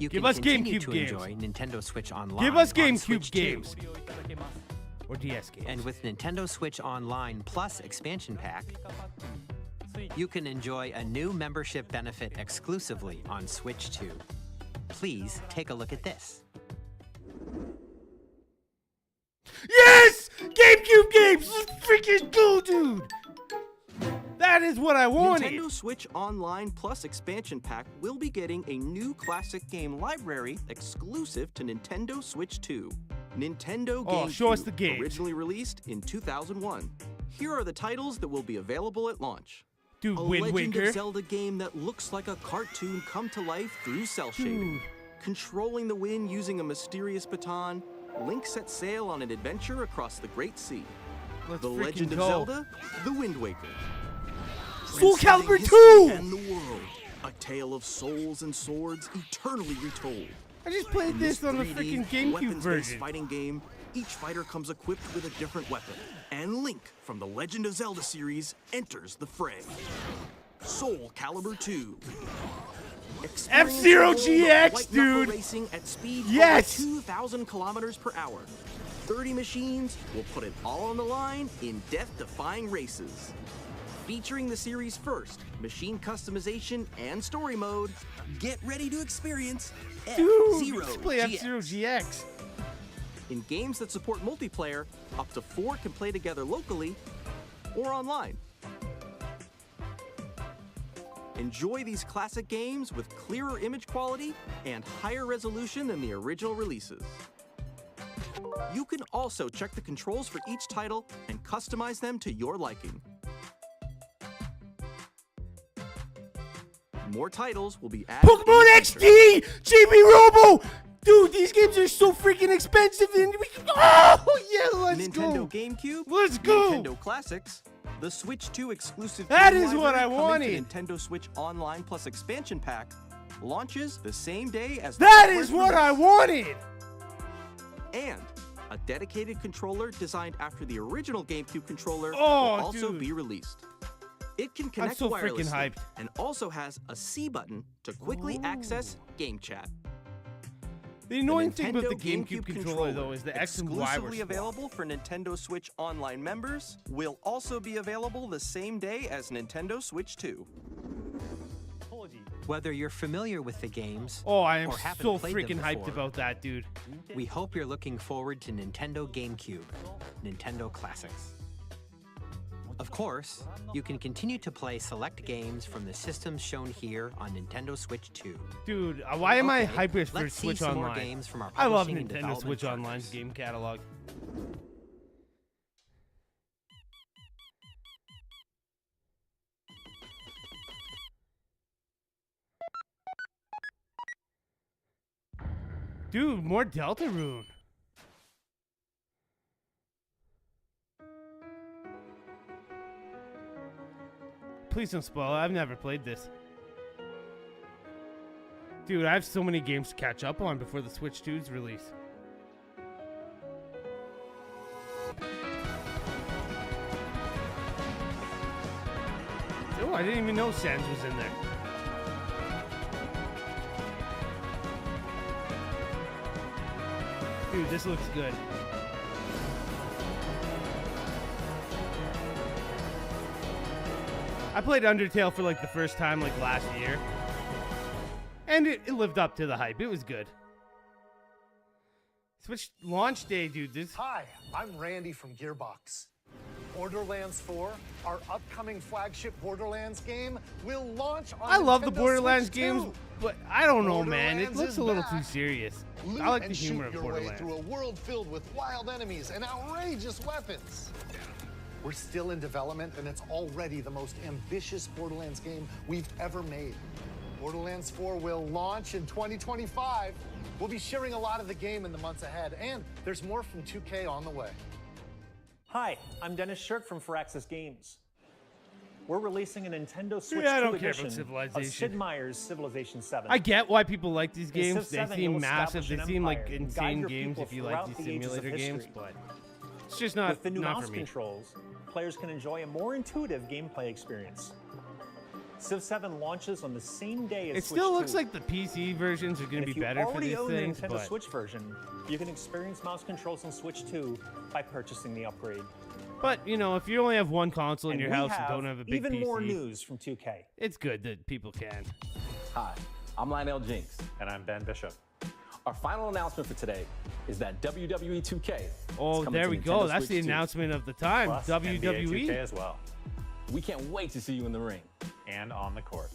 S5: You
S1: Give
S5: can
S1: us
S5: continue
S1: GameCube
S5: to
S1: games.
S5: enjoy Nintendo Switch Online.
S1: Give us
S5: on
S1: GameCube
S5: Switch 2.
S1: games. Or DS games.
S5: And with Nintendo Switch Online Plus expansion pack, you can enjoy a new membership benefit exclusively on Switch 2. Please take a look at this.
S1: Yes! GameCube games! Let's freaking go, dude! That is what I wanted.
S8: Nintendo Switch Online Plus expansion pack will be getting a new classic game library exclusive to Nintendo Switch 2. Nintendo GameCube,
S1: show us the game.
S8: Originally released in 2001. Here are the titles that will be available at launch.
S1: Dude,
S8: a
S1: Wind
S8: Legend
S1: Waker.
S8: of Zelda game that looks like a cartoon come to life through cell shading. Controlling the wind using a mysterious baton, Link sets sail on an adventure across the Great Sea.
S1: Let's
S8: The
S1: freaking
S8: Legend of
S1: go.
S8: Zelda, The Wind Waker.
S1: Soul
S8: Transcending
S1: Calibur
S8: history
S1: 2!
S8: And the world, a tale of souls and swords eternally retold.
S1: I just played
S8: In
S1: this on the
S8: 3D,
S1: freaking GameCube
S8: weapons-based
S1: version.
S8: fighting game, each fighter comes equipped with a different weapon, and Link from the Legend of Zelda series enters the fray. Soul Calibur 2.
S1: F-Zero
S8: Experience the world of
S1: GX,
S8: white knuckle
S1: dude.
S8: Racing at speed
S1: Yes.
S8: over 2,000 kilometers per hour. 30 machines will put it all on the line in death-defying races. Featuring the series' first machine customization and story mode, get ready to experience
S1: Dude,
S8: F-Zero
S1: let's play
S8: GX.
S1: F-Zero GX.
S8: In games that support multiplayer, up to 4 can play together locally or online. Enjoy these classic games with clearer image quality and higher resolution than the original releases. You can also check the controls for each title and customize them to your liking. More titles will be added.
S1: Pokemon XD! GB Robo! Dude, these games are so freaking expensive and we can... Oh, yeah, let's
S8: Nintendo
S1: go!
S8: GameCube,
S1: Let's go!
S8: Nintendo Classics, the Switch 2 exclusive
S1: That
S8: game
S1: is what
S8: library
S1: I
S8: coming
S1: wanted.
S8: to Nintendo Switch Online Plus expansion pack launches the same day as
S1: That
S8: the
S1: is
S8: first
S1: what
S8: release.
S1: I wanted!
S8: And a dedicated controller designed after the original GameCube controller
S1: Oh,
S8: will also
S1: dude.
S8: be released. It can connect
S1: so freaking
S8: wirelessly
S1: hyped.
S8: and also has a C button to quickly access game chat.
S1: The annoying thing about the
S8: Nintendo
S1: GameCube controller, though, is the X and Y were
S8: exclusively
S1: swapped.
S8: available for Nintendo Switch Online members, will also be available the same day as Nintendo Switch 2.
S5: Whether you're familiar with the games
S1: Oh, I am
S5: or haven't
S1: so
S5: played them
S1: freaking hyped
S5: before,
S1: about that, dude.
S5: we hope you're looking forward to Nintendo GameCube, Nintendo Classics. Of course, you can continue to play select games from the systems shown here on Nintendo Switch 2.
S1: Dude, why am I
S5: Okay,
S1: hyped for
S5: let's see
S1: Switch
S5: some more
S1: Online?
S5: games from our
S1: I love
S5: publishing and
S1: Nintendo
S5: development
S1: Switch
S5: partners.
S1: Online's game catalog. Dude, more Deltarune. Please don't spoil it. I've never played this. Dude, I have so many games to catch up on before the Switch 2's release. Oh, I didn't even know Sans was in there. Dude, this looks good. I played Undertale for like the first time like last year. And it lived up to the hype. It was good. Switch launch day, dude. This
S9: Hi, I'm Randy from Gearbox. Borderlands 4, our upcoming flagship Borderlands game, will launch on
S1: I love the
S9: Nintendo
S1: Borderlands
S9: Switch
S1: games,
S9: 2.
S1: but I don't know, man. It
S9: Borderlands
S1: looks
S9: is
S1: a little
S9: back.
S1: too serious.
S9: Loot
S1: I like the
S9: and
S1: humor
S9: shoot
S1: of
S9: your way
S1: Borderlands.
S9: through a world filled with wild enemies and outrageous weapons. We're still in development, and it's already the most ambitious Borderlands game we've ever made. Borderlands 4 will launch in 2025. We'll be sharing a lot of the game in the months ahead, and there's more from 2K on the way.
S10: Hi, I'm Dennis Shirk from Firaxis Games. We're releasing a Nintendo Switch
S1: Yeah, I
S10: 2
S1: don't care about
S10: edition of
S1: Civilization.
S10: Sid Meier's Civilization 7.
S1: I get why people like these
S10: In
S1: games.
S10: Civ
S1: They
S10: 7,
S1: seem
S10: you'll
S1: massive.
S10: establish
S1: They
S10: an
S1: seem like
S10: empire and guide
S1: insane
S10: your
S1: games
S10: people
S1: if you like
S10: throughout
S1: these
S10: the ages of
S1: simulator games,
S10: history.
S1: but it's just not,
S10: With the new
S1: not
S10: mouse
S1: for me.
S10: controls, players can enjoy a more intuitive gameplay experience. Civ 7 launches on the same day as
S1: It
S10: Switch
S1: still looks
S10: 2.
S1: like the PC versions are going
S10: And
S1: to
S10: if
S1: be
S10: you
S1: better for
S10: already
S1: these
S10: own
S1: things,
S10: the Nintendo
S1: but
S10: Switch version, you can experience mouse controls on Switch 2 by purchasing the upgrade.
S1: you know, if you only have one console in
S10: And
S1: your
S10: we
S1: house
S10: have
S1: and don't have a big
S10: even
S1: PC,
S10: more news from 2K.
S1: it's good that people can.
S11: Hi, I'm Lionel Jinks. And I'm Ben Bishop. Our final announcement for today is that WWE 2K is
S1: Oh,
S11: coming
S1: there
S11: to
S1: we go.
S11: Nintendo
S1: That's the
S11: Switch 2.
S1: announcement of the time.
S10: Plus
S1: WWE.
S10: NBA 2K as well.
S11: We can't wait to see you in the ring.
S10: And on the court.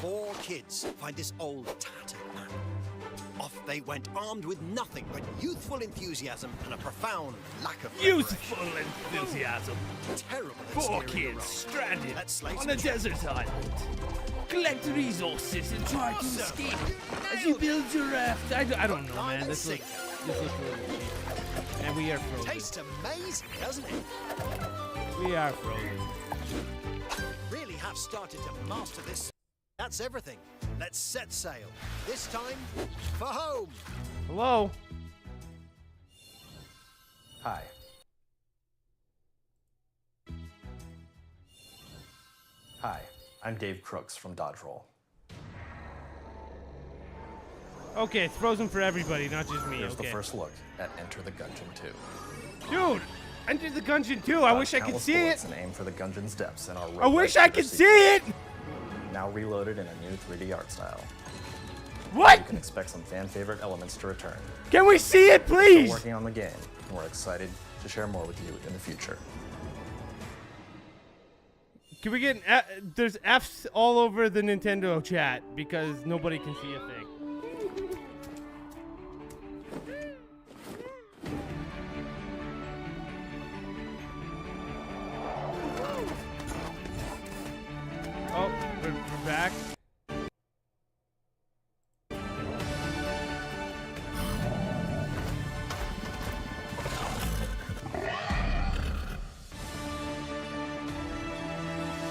S3: 4 kids find this old tattered man. Off they went, armed with nothing but youthful enthusiasm and a profound lack of
S1: Youthful enthusiasm.
S3: Terrible.
S1: 4 kids stranded on a desert island. Collect resources and try to escape as you build your raft. I don't know, man. This looks really cheap. And we are frozen.
S3: Tastes amazing, doesn't it?
S1: We are frozen.
S3: Really have started to master this. That's everything. Let's set sail. This time for home.
S1: Hello.
S11: Hi. Hi, I'm Dave Crooks from Dodge Roll.
S1: Okay, it's frozen for everybody, not just me.
S11: Here's
S1: okay.
S11: the first look at Enter the Gungeon 2.
S1: Dude, Enter the Gungeon 2. I wish I could see it.
S11: And aim for the Gungeon's depths in our
S1: I wish I could see it.
S11: Now reloaded in a new 3D art style.
S1: What?
S11: You can expect some fan favorite elements to return.
S1: Can we see it, please?
S11: We're working on the game, and we're excited to share more with you in the future.
S1: Can we get there's F's all over the Nintendo chat because nobody can see a thing. Oh, we're back.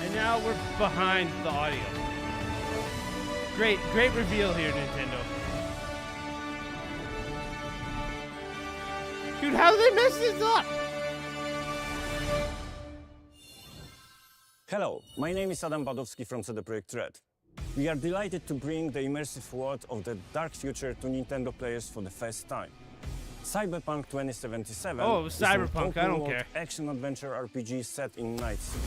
S1: And now we're behind the audio. Great reveal here, Nintendo. Dude, how did they mess this up?
S12: Hello, my name is Adam Badowski from CD Projekt Red. We are delighted to bring the immersive world of the dark future to Nintendo players for the first time. Cyberpunk 2077
S1: Oh,
S12: is
S1: Cyberpunk,
S12: an
S1: I don't
S12: open-world
S1: care.
S12: action-adventure RPG set in Night City.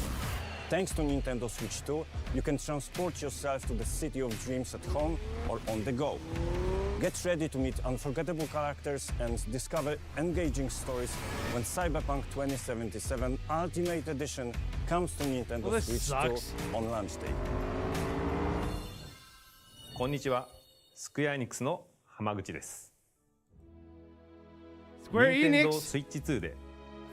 S12: Thanks to Nintendo Switch 2, you can transport yourself to the city of dreams at home or on the go. Get ready to meet unforgettable characters and discover engaging stories when Cyberpunk 2077 Ultimate Edition comes to Nintendo
S1: Well, this
S12: Switch
S1: sucks.
S12: 2 on launch day.
S10: こんにちは。スクエアエニックスの浜口です。
S1: Square
S10: Nintendo
S1: Enix
S10: Switch 2で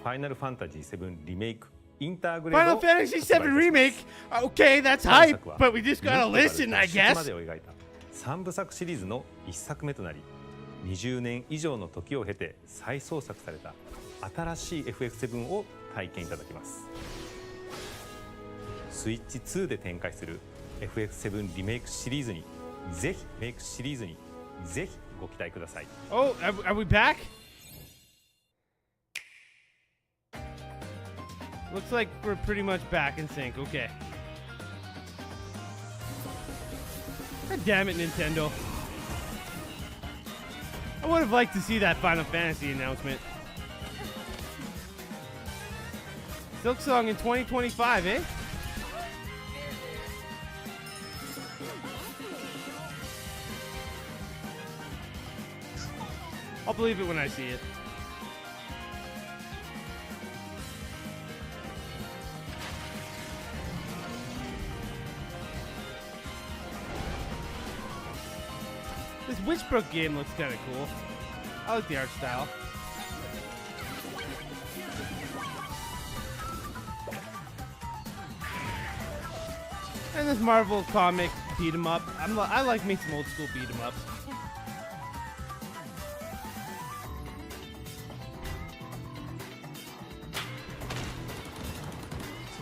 S10: ファイナルファンタジー7リメイクインターグレー
S1: Final
S10: ドを
S1: Fantasy
S10: 発売いたします
S1: VII Remake. Okay, that's
S10: 本
S1: hype,
S10: 作は
S1: but we just gotta
S10: ミス
S1: listen,
S10: ティカ
S1: I
S10: ルで出
S1: guess.
S10: までを描いた3部作シリーズの1作目となり20年以上の時を経て再創作された新しい FF7 を体験いただきます。スイッチ2で展開する FF7 リメイクシリーズにぜひご期待ください。
S1: Oh, are we back? Looks like we're pretty much back in sync. Okay. God damn it, Nintendo. I would have liked to see that Final Fantasy announcement. Silksong in 2025, eh? I'll believe it when I see it. This Witchbrook game looks kind of cool. I like the art style. And this Marvel comic beat 'em up. I like me some old school beat 'em ups.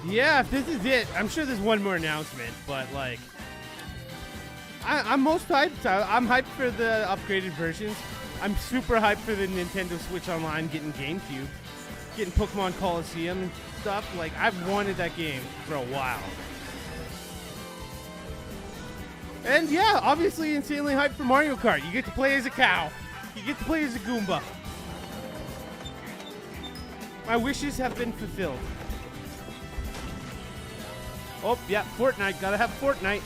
S1: Yeah, if this is it, I'm sure there's one more announcement, but like, I'm most hyped. I'm hyped for the upgraded versions. I'm super hyped for the Nintendo Switch Online getting GameCube, getting Pokemon Coliseum and stuff. Like, I've wanted that game for a while. And yeah, obviously insanely hyped for Mario Kart. You get to play as a cow. You get to play as a Goomba. My wishes have been fulfilled. Oh, yeah, Fortnite. Gotta have Fortnite.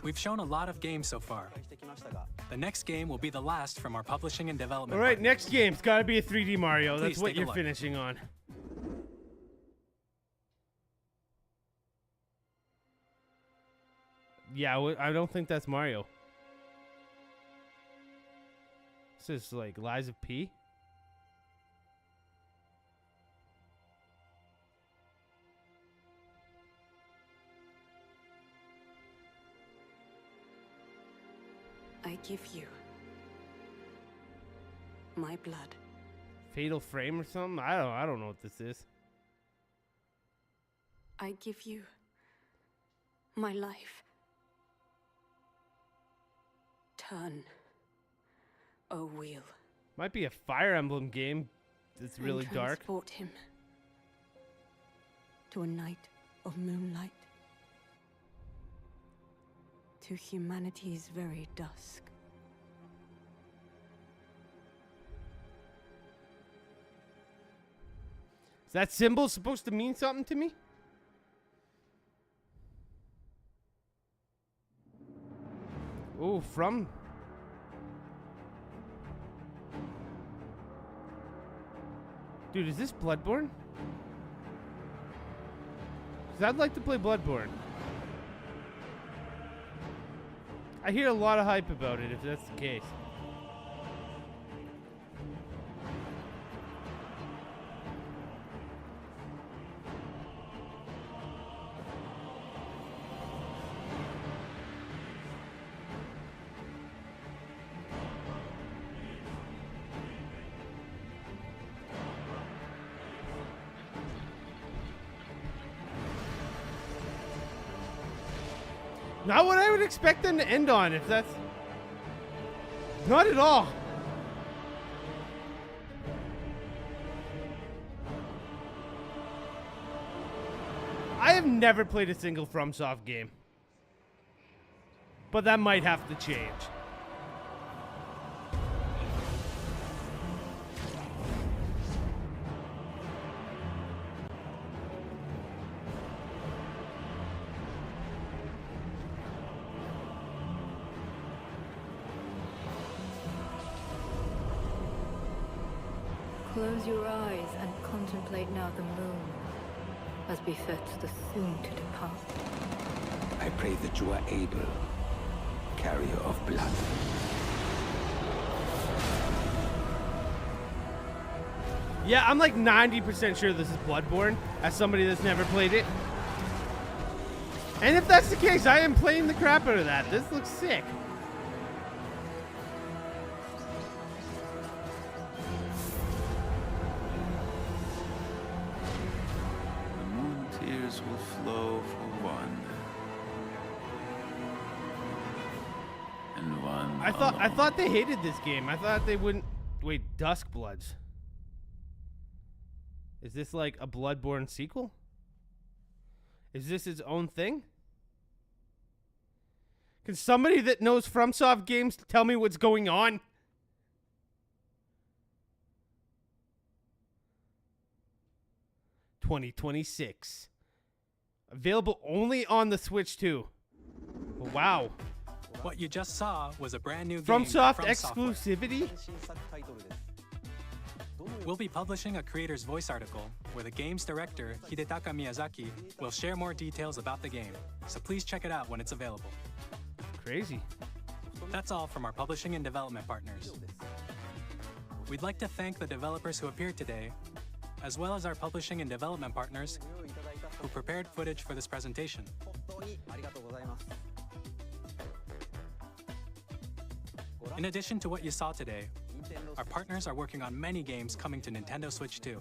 S13: We've shown a lot of games so far. The next game will be the last from our publishing and development.
S1: All right,
S13: partners.
S1: next game's got to be a 3D Mario.
S13: Please
S1: That's what
S13: take a
S1: you're
S13: look.
S1: finishing on. Yeah, I don't think that's Mario. This is like Lies of P.
S14: I give you my blood.
S1: Fatal Frame or something? I don't know what this is.
S14: I give you my life. Turn a wheel.
S1: Might be a Fire Emblem game that's really
S14: and
S1: dark.
S14: transport him to a night of moonlight, to humanity's very dusk.
S1: Is that symbol supposed to mean something to me? Oh, from... Dude, is this Bloodborne? 'Cause I'd like to play Bloodborne. I hear a lot of hype about it, if that's the case. Not what I would expect them to end on, if that's... Not at all. I have never played a single FromSoft game. But that might have to change.
S15: Close your eyes and contemplate now the moon, as befits the soon to depart.
S16: I pray that you are able, carrier of blood.
S1: Yeah, I'm like 90% sure this is Bloodborne, as somebody that's never played it. And if that's the case, I am playing the crap out of that. This looks sick.
S18: The moon tears will flow for one. And one
S1: I thought they hated this game. I thought they wouldn't... Wait, Dusk Bloods. Is this like a Bloodborne sequel? Is this its own thing? Can somebody that knows FromSoft games tell me what's going on? $2026. Available only on the Switch 2. Wow.
S13: What you just saw was a brand new game
S1: FromSoft
S13: from
S1: exclusivity?
S13: We'll be publishing a creator's voice article where the game's director, Hidetaka Miyazaki, will share more details about the game, so please check it out when it's available.
S1: Crazy.
S13: That's all from our publishing and development partners. We'd like to thank the developers who appeared today, as well as our publishing and development partners who prepared footage for this presentation. In addition to what you saw today, our partners are working on many games coming to Nintendo Switch 2.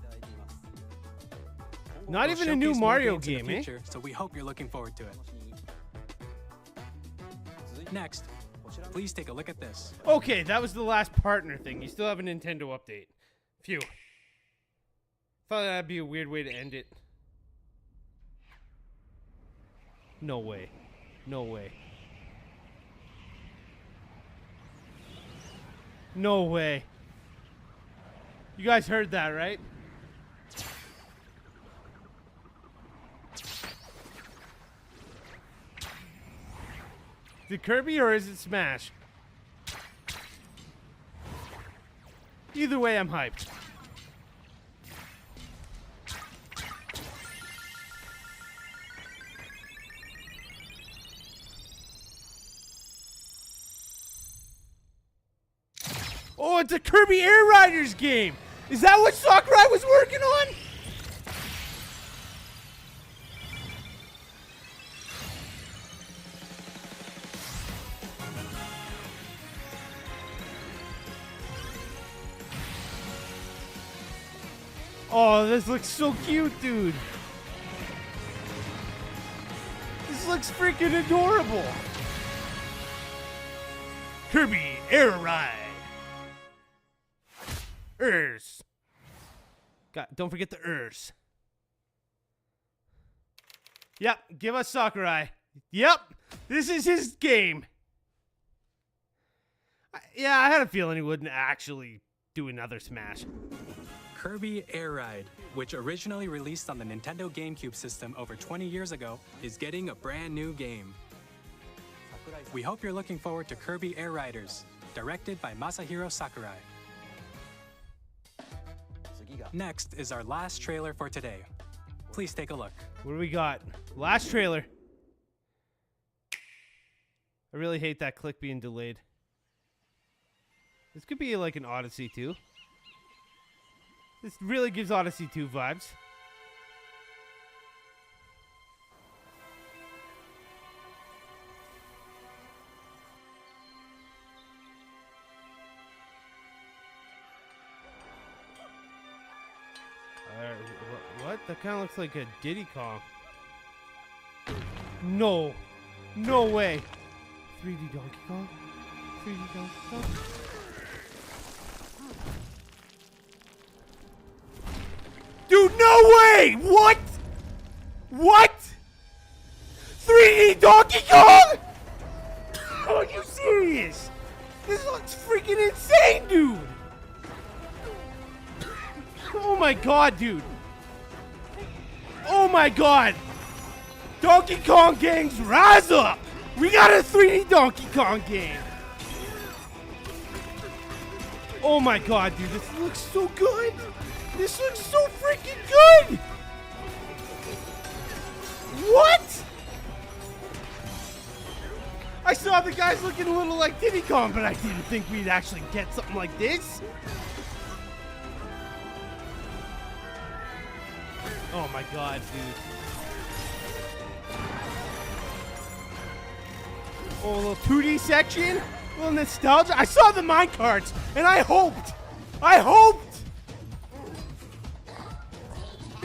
S1: Not
S13: We'll
S1: even a new
S13: showcase more
S1: Mario
S13: games in the
S1: game, eh?
S13: future, so we hope you're looking forward to it. Next, please take a look at this.
S1: Okay, that was the last partner thing. You still have a Nintendo update. Phew. Thought that'd be a weird way to end it. No way. No way. No way. You guys heard that, right? Is it Kirby or is it Smash? Either way, I'm hyped. Oh, it's a Kirby Air Riders game! Is that what Sakurai was working on? Oh, this looks so cute, dude. This looks freaking adorable. Kirby Air Ride. Ers. Don't forget the Ers. Yep, give us Sakurai. Yep, this is his game. Yeah, I had a feeling he wouldn't actually do another Smash.
S13: Kirby Air Ride, which originally released on the Nintendo GameCube system over 20 years ago, is getting a brand new game. We hope you're looking forward to Kirby Air Riders, directed by Masahiro Sakurai. Next is our last trailer for today. Please take a look.
S1: What do we got? Last trailer. I really hate that click being delayed. This could be like an Odyssey 2. This really gives Odyssey 2 vibes. What? That kind of looks like a Diddy Kong. No. No way. 3D Donkey Kong? 3D Donkey Kong? Dude, no way! What? What? 3D Donkey Kong? Are you serious? This looks freaking insane, dude! Oh my god, dude! Oh my god! Donkey Kong gangs, rise up! We got a 3D Donkey Kong game! Oh my god, dude, this looks so good! This looks so freaking good! What? I saw the guys looking a little like Diddy Kong, but I didn't think we'd actually get something like this. Oh my god, dude. Oh, a little 2D section? A little nostalgia? I saw the minecarts, and I hoped! I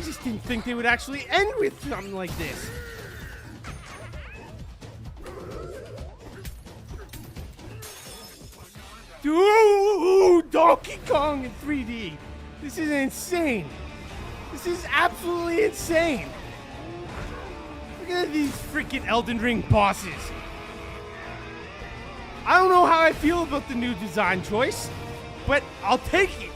S1: just didn't think they would actually end with something like this. Dude, Donkey Kong in 3D. This is insane. This is absolutely insane. Look at these freaking Elden Ring bosses. I don't know how I feel about the new design choice, but I'll take it.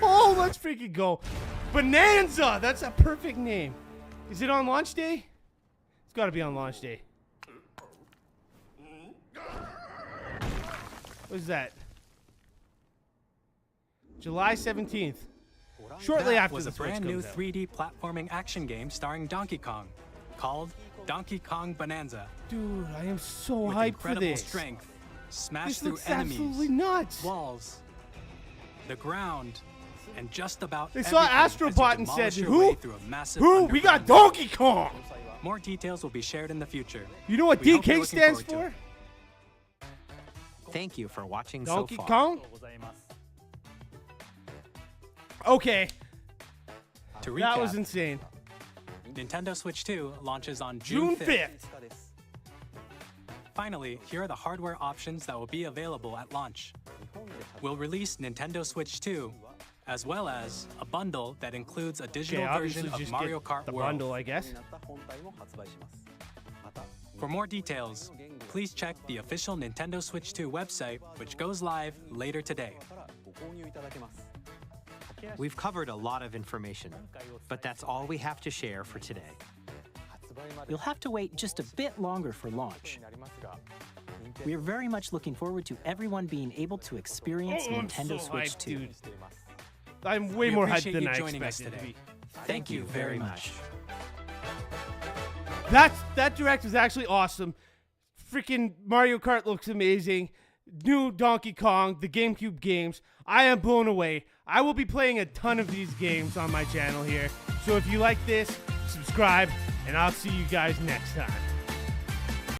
S1: Oh, let's freaking go. Bonanza! That's a perfect name. Is it on launch day? It's got to be on launch day. What is that? July 17th. Shortly after
S13: was
S1: the
S13: a brand
S1: Switch
S13: new
S1: comes out.
S13: 3D platforming action game starring Donkey Kong, called Donkey Kong Bonanza.
S1: Dude, I am so
S13: With
S1: hyped for
S13: incredible
S1: this.
S13: strength, smash
S1: This
S13: through
S1: looks
S13: enemies,
S1: absolutely nuts.
S13: walls, the ground, and just about
S1: They saw
S13: everything as you
S1: Astrobot and said,
S13: demolish your
S1: "Who?
S13: way through a massive
S1: Who? We got
S13: underground
S1: Donkey Kong!"
S13: More details will be shared in the future.
S1: You know what
S13: We hope you're
S1: DK
S13: looking
S1: stands
S13: forward to
S1: for?
S13: it.
S5: Thank you for watching
S1: Donkey
S5: so far.
S1: Kong? Okay.
S13: To recap,
S1: That was insane.
S13: Nintendo Switch 2 launches on
S1: June
S13: June
S1: 5th.
S13: Finally, here are the hardware options that will be available at launch. We'll release Nintendo Switch 2, as well as a bundle that includes a digital
S1: Okay, obviously
S13: version of
S1: just
S13: Mario
S1: get
S13: Kart
S1: the
S13: World.
S1: bundle, I guess.
S13: For more details, please check the official Nintendo Switch 2 website, which goes live later today.
S5: We've covered a lot of information, but that's all we have to share for today.
S4: you'll have to wait just a bit longer for launch. We are very much looking forward to everyone being able to experience Nintendo Switch 2.
S1: Dude. I'm way
S13: We
S1: more hyped
S13: appreciate
S1: than
S13: you
S1: I
S13: joining us
S1: expected to
S13: today.
S1: be.
S4: Thank you very much.
S1: That direct was actually awesome. Freaking Mario Kart looks amazing. New Donkey Kong, the GameCube games. I am blown away. I will be playing a ton of these games on my channel here. So if you like this, subscribe, and I'll see you guys next time.